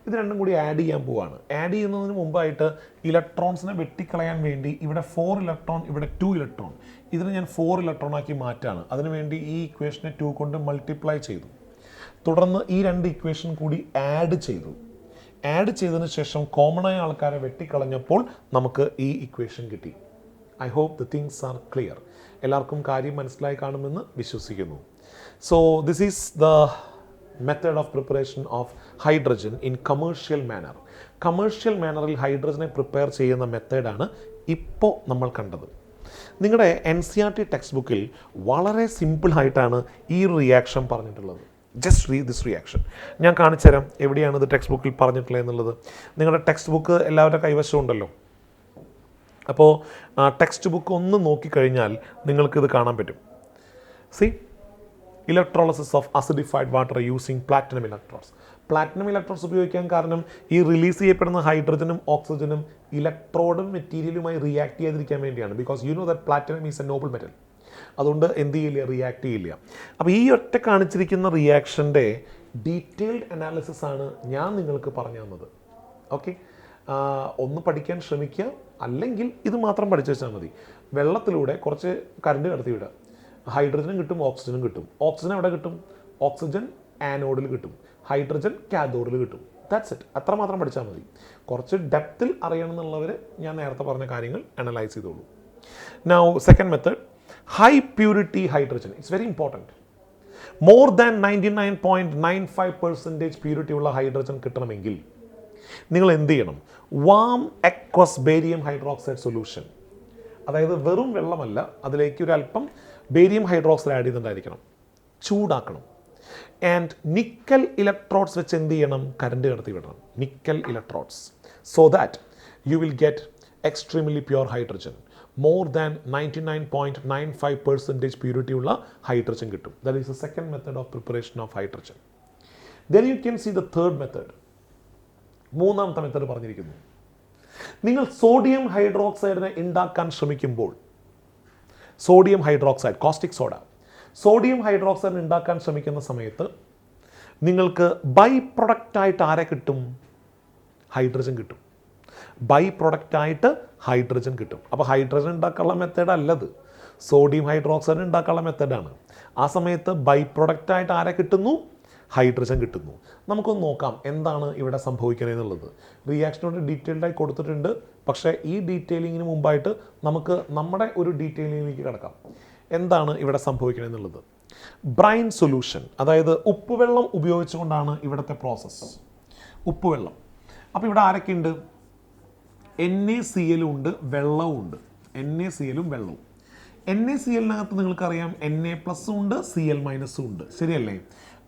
ഇത് രണ്ടും കൂടി ആഡ് ചെയ്യാൻ പോവാണ്. ആഡ് ചെയ്യുന്നതിന് മുമ്പായിട്ട് ഇലക്ട്രോൺസിനെ വെട്ടിക്കളയാൻ വേണ്ടി ഇവിടെ 4 ഇലക്ട്രോൺ, ഇവിടെ 2 ഇലക്ട്രോൺ, ഇതിനെ ഞാൻ 4 ഇലക്ട്രോൺ ആക്കി മാറ്റാണ്. അതിനുവേണ്ടി ഈ ഇക്വേഷനെ 2 കൊണ്ട് മൾട്ടിപ്ലൈ ചെയ്തു. തുടർന്ന് ഈ 2 ഇക്വേഷൻ കൂടി ആഡ് ചെയ്തു. ആഡ് ചെയ്തതിന് ശേഷം കോമണായ ആൾക്കാരെ വെട്ടിക്കളഞ്ഞപ്പോൾ നമുക്ക് ഈ ഇക്വേഷൻ കിട്ടി. I hope the things are clear. എല്ലാവർക്കും കാര്യം മനസ്സിലായി കാണുമെന്ന് വിശ്വസിക്കുന്നു. So this is the method of preparation of hydrogen in commercial manner. Commercial മാനറിൽ ഹൈഡ്രജനെ പ്രിപ്പയർ ചെയ്യുന്ന മെത്തേഡാണ് ഇപ്പോൾ നമ്മൾ കണ്ടത്. നിങ്ങളുടെ NCERT ടെക്സ്റ്റ് ബുക്കിൽ വളരെ സിമ്പിളായിട്ടാണ് ഈ റിയാക്ഷൻ പറഞ്ഞിട്ടുള്ളത്. Just read this reaction. ഞാൻ കാണിച്ചു തരാം എവിടെയാണ് ഇത് ടെക്സ്റ്റ് ബുക്കിൽ പറഞ്ഞിട്ടുള്ളത് എന്നുള്ളത്. നിങ്ങളുടെ ടെക്സ്റ്റ് ബുക്ക് എല്ലാവരുടെ കൈവശം ഉണ്ടല്ലോ. അപ്പോൾ ടെക്സ്റ്റ് ബുക്ക് ഒന്ന് നോക്കിക്കഴിഞ്ഞാൽ നിങ്ങൾക്കിത് കാണാൻ പറ്റും. C, electrolysis of acidified water using platinum electrodes. Platinum electrodes ഉപയോഗിക്കാൻ കാരണം ഈ റിലീസ് ചെയ്യപ്പെടുന്ന ഹൈഡ്രജനും ഓക്സിജനും ഇലക്ട്രോഡും മെറ്റീരിയലുമായി റിയാക്ട് ചെയ്തിരിക്കാൻ വേണ്ടിയാണ്. Because you know that platinum is A Noble metal. അതുകൊണ്ട് എന്ത് ചെയ്യില്ല, റിയാക്ട് ചെയ്യില്ല. അപ്പോൾ ഈ ഒറ്റ കാണിച്ചിരിക്കുന്ന റിയാക്ഷൻ്റെ ഡീറ്റെയിൽഡ് അനാലിസിസ് ആണ് ഞാൻ നിങ്ങൾക്ക് പറഞ്ഞു തന്നത്. ഓക്കെ, ഒന്ന് പഠിക്കാൻ ശ്രമിക്കുക, അല്ലെങ്കിൽ ഇത് മാത്രം പഠിച്ചു വെച്ചാൽ മതി. വെള്ളത്തിലൂടെ കുറച്ച് കറണ്ട് കടത്തി വിടുക, ഹൈഡ്രജനും കിട്ടും ഓക്സിജനും കിട്ടും. ഓക്സിജൻ എവിടെ കിട്ടും? ഓക്സിജൻ ആനോഡിൽ കിട്ടും, ഹൈഡ്രജൻ കാഥോഡിൽ കിട്ടും. That's it. അത്രമാത്രം പഠിച്ചാൽ മതി. കുറച്ച് ഡെപ്തിൽ അറിയണം എന്നുള്ളവർ ഞാൻ നേരത്തെ പറഞ്ഞ കാര്യങ്ങൾ അനലൈസ് ചെയ്തോളൂ. Now second method, high purity hydrogen. It's very important. More than 99.95% purity ഉള്ള ഹൈഡ്രജൻ കിട്ടണമെങ്കിൽ നിങ്ങൾ എന്ത് ചെയ്യണം? Warm aqueous barium hydroxide solution, അതായത് വെറും വെള്ളമല്ല, അതിലേക്ക് ഒരു അല്പം ബേരിയം ഹൈഡ്രോക്സൈഡ് ആഡ് ചെയ്തിട്ടുണ്ടായിരിക്കണം, ചൂടാക്കണം. ആൻഡ് നിക്കൽ ഇലക്ട്രോഡ്സ് വെച്ച് എന്ത് ചെയ്യണം? കറണ്ട് കടത്തി വിടണം, nickel electrodes, so that you will get extremely pure hydrogen. More than 99.95% purity ഉള്ള ഹൈഡ്രജൻ കിട്ടും. That is the second method of preparation of hydrogen. Then you can see the third method. മൂന്നാമത്തെ മെത്തേഡ് പറഞ്ഞിരിക്കുന്നു. നിങ്ങൾ സോഡിയം ഹൈഡ്രോക്സൈഡിനെ ഉണ്ടാക്കാൻ ശ്രമിക്കുമ്പോൾ, sodium hydroxide, caustic soda, sodium hydroxide ഉണ്ടാക്കാൻ ശ്രമിക്കുന്ന സമയത്ത് നിങ്ങൾക്ക് ബൈ പ്രൊഡക്റ്റായിട്ട് ആരെ കിട്ടും? ഹൈഡ്രജൻ കിട്ടും. ബൈ പ്രൊഡക്റ്റായിട്ട് ഹൈഡ്രജൻ കിട്ടും. അപ്പോൾ ഹൈഡ്രജൻ ഉണ്ടാക്കാനുള്ള മെത്തേഡ് അല്ലത്, സോഡിയം ഹൈഡ്രോക്സൈഡ് ഉണ്ടാക്കാനുള്ള മെത്തേഡാണ്. ആ സമയത്ത് ബൈ പ്രൊഡക്റ്റായിട്ട് ആരെ കിട്ടുന്നു? ഹൈഡ്രജൻ കിട്ടുന്നു. നമുക്കൊന്ന് നോക്കാം എന്താണ് ഇവിടെ സംഭവിക്കുന്നത് എന്നുള്ളത്. റിയാക്ഷനോട് ഡീറ്റെയിൽഡായി കൊടുത്തിട്ടുണ്ട്, പക്ഷേ ഈ ഡീറ്റെയിലിങ്ങിന് മുമ്പായിട്ട് നമുക്ക് നമ്മുടെ ഒരു ഡീറ്റെയിലിങ്ങിലേക്ക് കിടക്കാം. എന്താണ് ഇവിടെ സംഭവിക്കുന്നത് എന്നുള്ളത്. ബ്രൈൻ സൊല്യൂഷൻ, അതായത് ഉപ്പുവെള്ളം ഉപയോഗിച്ചുകൊണ്ടാണ് ഇവിടുത്തെ പ്രോസസ്സ്. ഉപ്പുവെള്ളം. അപ്പോൾ ഇവിടെ ആരൊക്കെയുണ്ട്? NaCl ഉണ്ട്, വെള്ളവും ഉണ്ട്. NaCl വെള്ളവും. NaCl-നകത്ത് നിങ്ങൾക്കറിയാം Na+ ഉണ്ട്, Cl- ഉണ്ട്, ശരിയല്ലേ?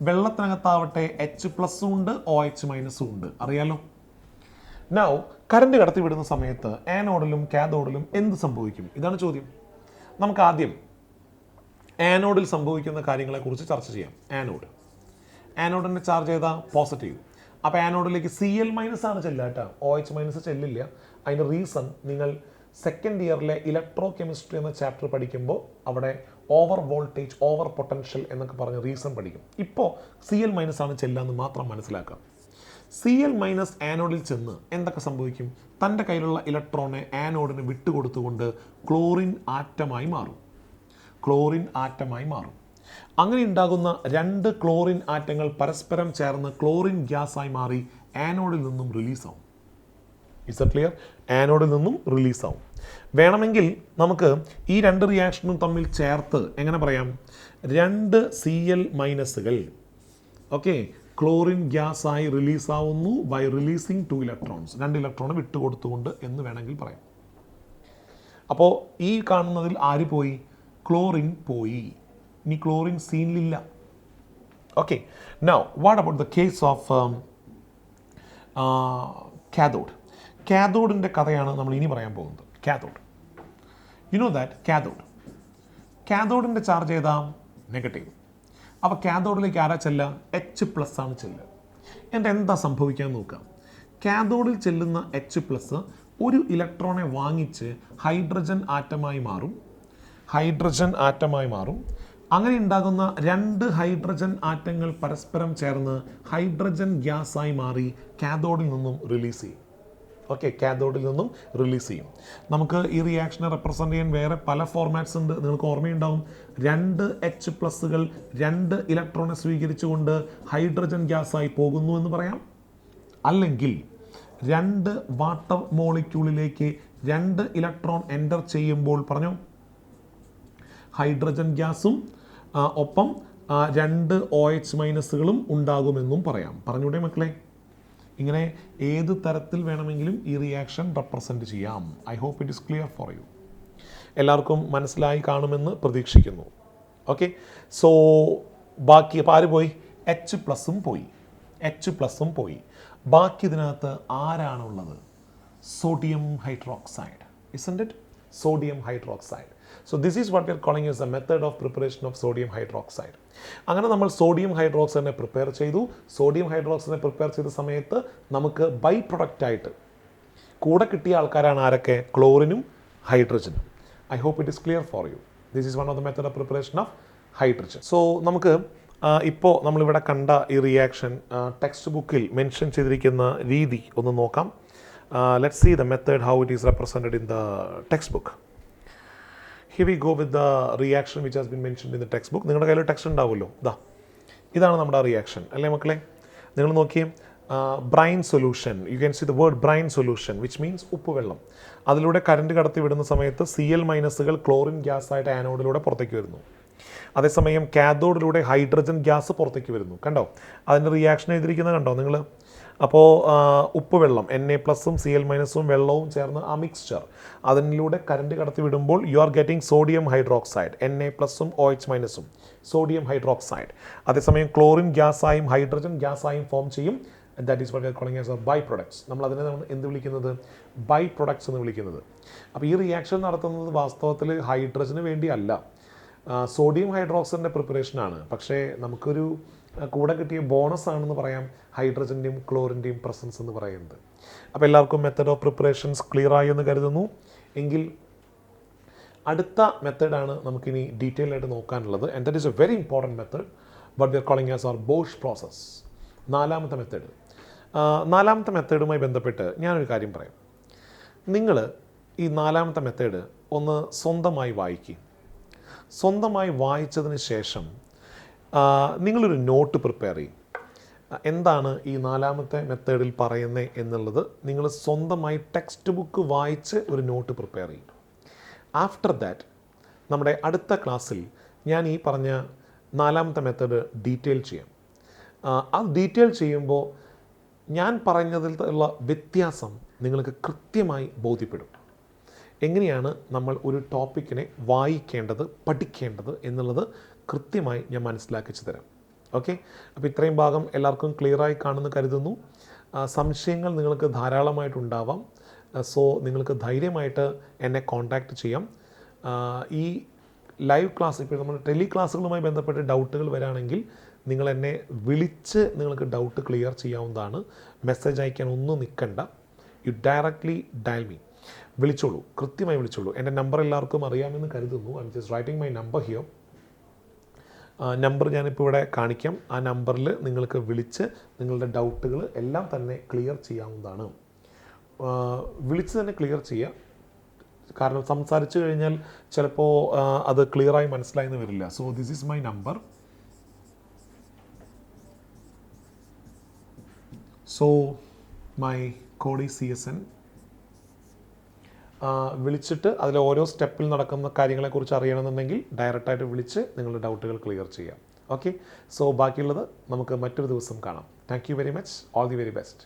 വെള്ളത്തിനകത്താവട്ടെ H+ ഉണ്ട്, OH- ഉണ്ട്, അറിയാലോ. നൗ കറണ്ട് കടത്തി വിടുന്ന സമയത്ത് ആനോഡിലും കാഥോഡിലും എന്ത് സംഭവിക്കും? ഇതാണ് ചോദ്യം. നമുക്ക് ആദ്യം ആനോഡിൽ സംഭവിക്കുന്ന കാര്യങ്ങളെക്കുറിച്ച് ചർച്ച ചെയ്യാം. ആനോഡിൻ്റെ ചാർജ് ഏതാ? പോസിറ്റീവ്. അപ്പോൾ ആനോഡിലേക്ക് Cl- ആണ് ചെല്ലുക കേട്ടോ, OH- ചെല്ലില്ല. അതിൻ്റെ റീസൺ നിങ്ങൾ സെക്കൻഡ് ഇയറിലെ ഇലക്ട്രോ കെമിസ്ട്രി എന്ന ചാപ്റ്റർ പഠിക്കുമ്പോൾ അവിടെ ഓവർ വോൾട്ടേജ്, ഓവർ പൊട്ടൻഷ്യൽ എന്നൊക്കെ പറഞ്ഞ റീസൺ പഠിക്കും. ഇപ്പോൾ Cl- ആണ് ചെല്ലുക എന്ന് മാത്രം മനസ്സിലാക്കാം. Cl- ആനോഡിൽ ചെന്ന് എന്തൊക്കെ സംഭവിക്കും? തൻ്റെ കയ്യിലുള്ള ഇലക്ട്രോണെ ആനോഡിന് വിട്ടുകൊടുത്തുകൊണ്ട് ക്ലോറിൻ ആറ്റമായി മാറും. അങ്ങനെ ഉണ്ടാകുന്ന രണ്ട് ക്ലോറിൻ ആറ്റങ്ങൾ പരസ്പരം ചേർന്ന് ക്ലോറിൻ ഗ്യാസായി മാറി ആനോഡിൽ നിന്നും റിലീസാവും. Is that clear? ആനോഡിൽ നിന്നും റിലീസാവും. വേണമെങ്കിൽ നമുക്ക് ഈ രണ്ട് റിയാക്ഷനും തമ്മിൽ ചേർത്ത് എങ്ങനെ പറയാം? രണ്ട് Cl- ഓക്കെ, ക്ലോറിൻ ഗ്യാസായി റിലീസാവുന്നു ബൈ റിലീസിങ് 2 ഇലക്ട്രോൺസ്. 2 ഇലക്ട്രോൺ വിട്ടുകൊടുത്തുകൊണ്ട് എന്ന് വേണമെങ്കിൽ പറയാം. അപ്പോൾ ഈ കാണുന്നതിൽ ആര് പോയി? ക്ലോറിൻ പോയി. ഇനി ക്ലോറിൻ സീനിലില്ല. Okay, now what about the case of cathode. കാഥോഡിൻ്റെ കഥയാണ് നമ്മൾ ഇനി പറയാൻ പോകുന്നത്. കാഥോഡ്, യു നോ ദാറ്റ് കാഥോഡിൻ്റെ ചാർജ് ഏതാ? നെഗറ്റീവ്. അപ്പോൾ കാഥോഡിലേക്ക് ആരാ ചെല്ലുക? H+ ആണ് ചെല്ലുക. എന്നിട്ട് എന്താ സംഭവിക്കാൻ നോക്കാം. കാഥോഡിൽ ചെല്ലുന്ന H+ ഒരു ഇലക്ട്രോണെ വാങ്ങിച്ച് ഹൈഡ്രജൻ ആറ്റമായി മാറും. അങ്ങനെ ഉണ്ടാകുന്ന രണ്ട് ഹൈഡ്രജൻ ആറ്റങ്ങൾ പരസ്പരം ചേർന്ന് ഹൈഡ്രജൻ ഗ്യാസായി മാറി കാഥോഡിൽ നിന്നും റിലീസ് ചെയ്യും. ഓക്കെ, കാഥോഡിൽ നിന്നും റിലീസ് ചെയ്യും. നമുക്ക് ഈ റിയാക്ഷനെ റെപ്രസെൻ്റ് ചെയ്യാൻ വേറെ പല ഫോർമാറ്റ്സ് ഉണ്ട്. നിങ്ങൾക്ക് ഓർമ്മയുണ്ടാവും. 2 H+കൾ 2 ഇലക്ട്രോണെ സ്വീകരിച്ചുകൊണ്ട് ഹൈഡ്രജൻ ഗ്യാസായി പോകുന്നു എന്ന് പറയാം. അല്ലെങ്കിൽ 2 വാട്ടർ മോളിക്യൂളിലേക്ക് 2 ഇലക്ട്രോൺ എൻ്റർ ചെയ്യുമ്പോൾ പറഞ്ഞു ഹൈഡ്രജൻ ഗ്യാസും ഒപ്പം 2 OH- ഉണ്ടാകുമെന്നും പറയാം. പറഞ്ഞൂടെ മക്കളെ? ഇങ്ങനെ ഏത് തരത്തിൽ വേണമെങ്കിലും ഈ റിയാക്ഷൻ റെപ്രസെൻ്റ് ചെയ്യാം. I hope it is clear for you. എല്ലാവർക്കും മനസ്സിലായി കാണുമെന്ന് പ്രതീക്ഷിക്കുന്നു. ഓക്കെ, സോ ബാക്കി അപ്പോൾ ആര് പോയി? H+ പോയി. ബാക്കി ഇതിനകത്ത് ആരാണുള്ളത്? Sodium hydroxide. isn't it? Sodium hydroxide. So this is what we are calling as the method of preparation of sodium hydroxide. അങ്ങനെ നമ്മൾ സോഡിയം ഹൈഡ്രോക്സൈഡിനെ പ്രിപ്പയർ ചെയ്തു. സോഡിയം ഹൈഡ്രോക്സൈഡിനെ പ്രിപ്പയർ ചെയ്ത സമയത്ത് നമുക്ക് ബൈ പ്രൊഡക്റ്റായിട്ട് കൂടെ കിട്ടിയ ആൾക്കാരാണ് ആരൊക്കെ? ക്ലോറിനും ഹൈഡ്രജനും. I hope it is clear for you. This is one of the method of preparation of hydrogen. So നമുക്ക് ഇപ്പോൾ നമ്മളിവിടെ കണ്ട ഈ റിയാക്ഷൻ ടെക്സ്റ്റ് ബുക്കിൽ മെൻഷൻ ചെയ്തിരിക്കുന്ന രീതി ഒന്ന് നോക്കാം. Let's see the method, how it is represented in the textbook. Here we go with the reaction which has been mentioned in the textbook. നിങ്ങളുടെ കയ്യിൽ ടെക്സ്റ്റ് ഉണ്ടാവുമല്ലോ. ഇതാണ് നമ്മുടെ റിയാക്ഷൻ അല്ലേ മക്കളെ? നിങ്ങൾ നോക്കിയേ, brine solution. U can see the word brine solution which means ഉപ്പുവെള്ളം. അതിലൂടെ കറണ്ട് കടത്തി വിടുന്ന സമയത്ത് Cl- ക്ലോറിൻ ഗ്യാസ് ആയിട്ട് ആനോഡിലൂടെ പുറത്തേക്ക് വരുന്നു. അതേസമയം കാഥോഡിലൂടെ ഹൈഡ്രജൻ ഗ്യാസ് പുറത്തേക്ക് വരുന്നു. കണ്ടോ അതിൻ്റെ റിയാക്ഷൻ എഴുതിയിരിക്കുന്നത്? കണ്ടോ നിങ്ങൾ? അപ്പോൾ ഉപ്പുവെള്ളം Na+ഉം Cl- വെള്ളവും ചേർന്ന് ആ മിക്സ്ചർ അതിലൂടെ കറണ്ട് കടത്തി വിടുമ്പോൾ you are getting sodium hydroxide. Na+ഉം OH- സോഡിയം ഹൈഡ്രോക്സൈഡ്. അതേസമയം ക്ലോറിൻ ഗ്യാസായും ഹൈഡ്രജൻ ഗ്യാസായും ഫോം ചെയ്യും. That is what we are calling as a by products. നമ്മൾ അതിനെ എന്ത് വിളിക്കുന്നത്? ബൈ പ്രൊഡക്ട്സ് എന്ന് വിളിക്കുന്നത്. അപ്പോൾ ഈ റിയാക്ഷൻ നടത്തുന്നത് വാസ്തവത്തിൽ ഹൈഡ്രജന് വേണ്ടിയല്ല, സോഡിയം ഹൈഡ്രോക്സൈഡിൻ്റെ പ്രിപ്പറേഷനാണ്. പക്ഷേ നമുക്കൊരു കൂടെ കിട്ടിയ ബോണസ് ആണെന്ന് പറയാം ഹൈഡ്രജൻ്റെയും ക്ലോറിൻ്റെയും പ്രസൻസ് എന്ന് പറയുന്നത്. അപ്പോൾ എല്ലാവർക്കും മെത്തഡ് ഓഫ് പ്രിപ്പറേഷൻസ് ക്ലിയർ ആയി എന്ന് കരുതുന്നു. എങ്കിൽ അടുത്ത മെത്തഡാണ് നമുക്കിനി ഡീറ്റെയിൽ ആയിട്ട് നോക്കാനുള്ളത്. And that is a very important method but we are calling as Haber Bosch process. നാലാമത്തെ മെത്തേഡ്. നാലാമത്തെ മെത്തേഡുമായി ബന്ധപ്പെട്ട് ഞാനൊരു കാര്യം പറയാം. നിങ്ങൾ ഈ നാലാമത്തെ മെത്തേഡ് ഒന്ന് സ്വന്തമായി വായിക്കുക. സ്വന്തമായി വായിച്ചതിന് ശേഷം നിങ്ങളൊരു നോട്ട് പ്രിപ്പയർ ചെയ്യും. എന്താണ് ഈ നാലാമത്തെ മെത്തേഡിൽ പറയുന്നത് എന്നുള്ളത് നിങ്ങൾ സ്വന്തമായി ടെക്സ്റ്റ് ബുക്ക് വായിച്ച് ഒരു നോട്ട് പ്രിപ്പയർ ചെയ്യും. ആഫ്റ്റർ ദാറ്റ് നമ്മുടെ അടുത്ത ക്ലാസ്സിൽ ഞാൻ ഈ പറഞ്ഞ നാലാമത്തെ മെത്തേഡ് ഡീറ്റെയിൽ ചെയ്യാം. ആ ഡീറ്റെയിൽ ചെയ്യുമ്പോൾ ഞാൻ പറഞ്ഞതിലുള്ള വ്യത്യാസം നിങ്ങൾക്ക് കൃത്യമായി ബോധ്യപ്പെടും. എങ്ങനെയാണ് നമ്മൾ ഒരു ടോപ്പിക്കിനെ വായിക്കേണ്ടത്, പഠിക്കേണ്ടത് എന്നുള്ളത് കൃത്യമായി ഞാൻ മനസ്സിലാക്കിച്ചു തരാം. ഓക്കെ, അപ്പോൾ ഇത്രയും ഭാഗം എല്ലാവർക്കും ക്ലിയറായി കാണുമെന്ന് കരുതുന്നു. സംശയങ്ങൾ നിങ്ങൾക്ക് ധാരാളമായിട്ടുണ്ടാവാം. സോ നിങ്ങൾക്ക് ധൈര്യമായിട്ട് എന്നെ കോൺടാക്റ്റ് ചെയ്യാം. ഈ ലൈവ് ക്ലാസ്, ഇപ്പോൾ നമ്മൾ ടെലി ക്ലാസ്സുകളുമായി ബന്ധപ്പെട്ട് ഡൗട്ടുകൾ വരാണെങ്കിൽ നിങ്ങൾ എന്നെ വിളിച്ച് നിങ്ങൾക്ക് ഡൗട്ട് ക്ലിയർ ചെയ്യാവുന്നതാണ്. മെസ്സേജ് അയക്കാൻ ഒന്നും നിൽക്കണ്ട. You directly dial me. വിളിച്ചോളൂ, കൃത്യമായി വിളിച്ചോളൂ. എൻ്റെ നമ്പർ എല്ലാവർക്കും അറിയാമെന്ന് കരുതുന്നു. I am just writing my number here. Number ഞാനിപ്പോൾ ഇവിടെ കാണിക്കാം. ആ നമ്പറിൽ നിങ്ങൾക്ക് വിളിച്ച് നിങ്ങളുടെ ഡൗട്ടുകൾ എല്ലാം തന്നെ ക്ലിയർ ചെയ്യാവുന്നതാണ്. വിളിച്ച് തന്നെ ക്ലിയർ ചെയ്യുക. കാരണം സംസാരിച്ചു കഴിഞ്ഞാൽ ചിലപ്പോൾ അത് ക്ലിയറായി മനസ്സിലായെന്ന് വരില്ല. So this is my number. So my code is CSN. വിളിച്ചിട്ട് അതിൽ ഓരോ സ്റ്റെപ്പിൽ നടക്കുന്ന കാര്യങ്ങളെക്കുറിച്ച് അറിയണമെന്നുണ്ടെങ്കിൽ ഡയറക്റ്റായിട്ട് വിളിച്ച് നിങ്ങളുടെ ഡൗട്ടുകൾ ക്ലിയർ ചെയ്യാം. ഓക്കെ, സോ ബാക്കിയുള്ളത് നമുക്ക് മറ്റൊരു ദിവസം കാണാം. Thank you very much. All the very best.